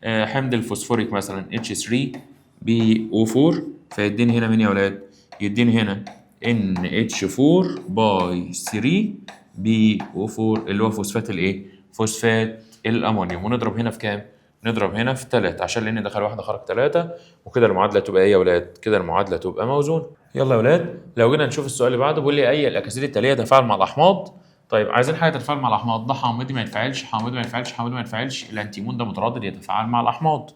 حمض الفوسفوريك مثلا H3BO4 فيديني هنا مين يا ولاد؟ يديني هنا NH4 باي 3BO4 اللي هو فوسفات الايه؟ فوسفات الامونيوم. ونضرب هنا في كام؟ نضرب هنا في 3 عشان لان دخل واحده خرج 3، وكده المعادله تبقى ايه يا ولاد؟ كده المعادله تبقى موزونه. يلا يا ولاد لو جينا نشوف السؤال اللي بعده، بيقول لي اي الاكاسيد التاليه تتفاعل مع الاحماض. طيب عايزين حاجه تتفاعل مع الاحماض، ده حامضي ما يتفاعلش، حامضي ما يتفاعلش، حامضي ما يتفاعلش، الانتيمون ده متردد يتفاعل مع الاحماض.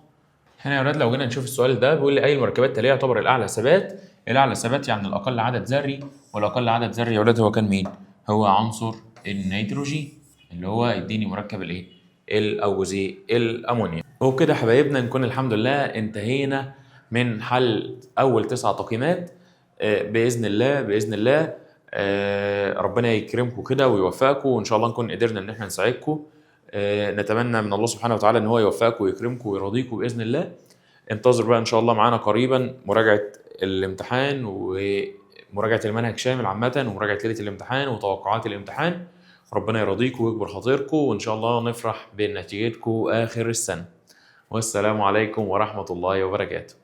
هنا يا ولاد لو جينا نشوف السؤال ده، بيقول لي اي المركبات التاليه يعتبر الاعلى ثبات. الاعلى ثبات يعني الاقل عدد ذري، والاقل عدد ذري يا ولاد هو كان مين؟ هو عنصر النيتروجين، اللي هو يديني مركب الايه؟ او جزيء الامونيا. وبكده يا حبايبنا نكون الحمد لله انتهينا من حل اول 9 تقييمات. باذن الله باذن الله ربنا يكرمكم كده ويوفقكم، وان شاء الله نكون قدرنا ان احنا نساعدكم. نتمنى من الله سبحانه وتعالى ان هو يوفقكم ويكرمكم ويرضيكم باذن الله. انتظر بقى ان شاء الله معانا قريبا مراجعه الامتحان ومراجعه المنهج شامل عامه، ومراجعه ليله الامتحان وتوقعات الامتحان. ربنا يرضيكم ويكبر خاطركم، وان شاء الله نفرح بنتيجتكم اخر السنه. والسلام عليكم ورحمه الله وبركاته.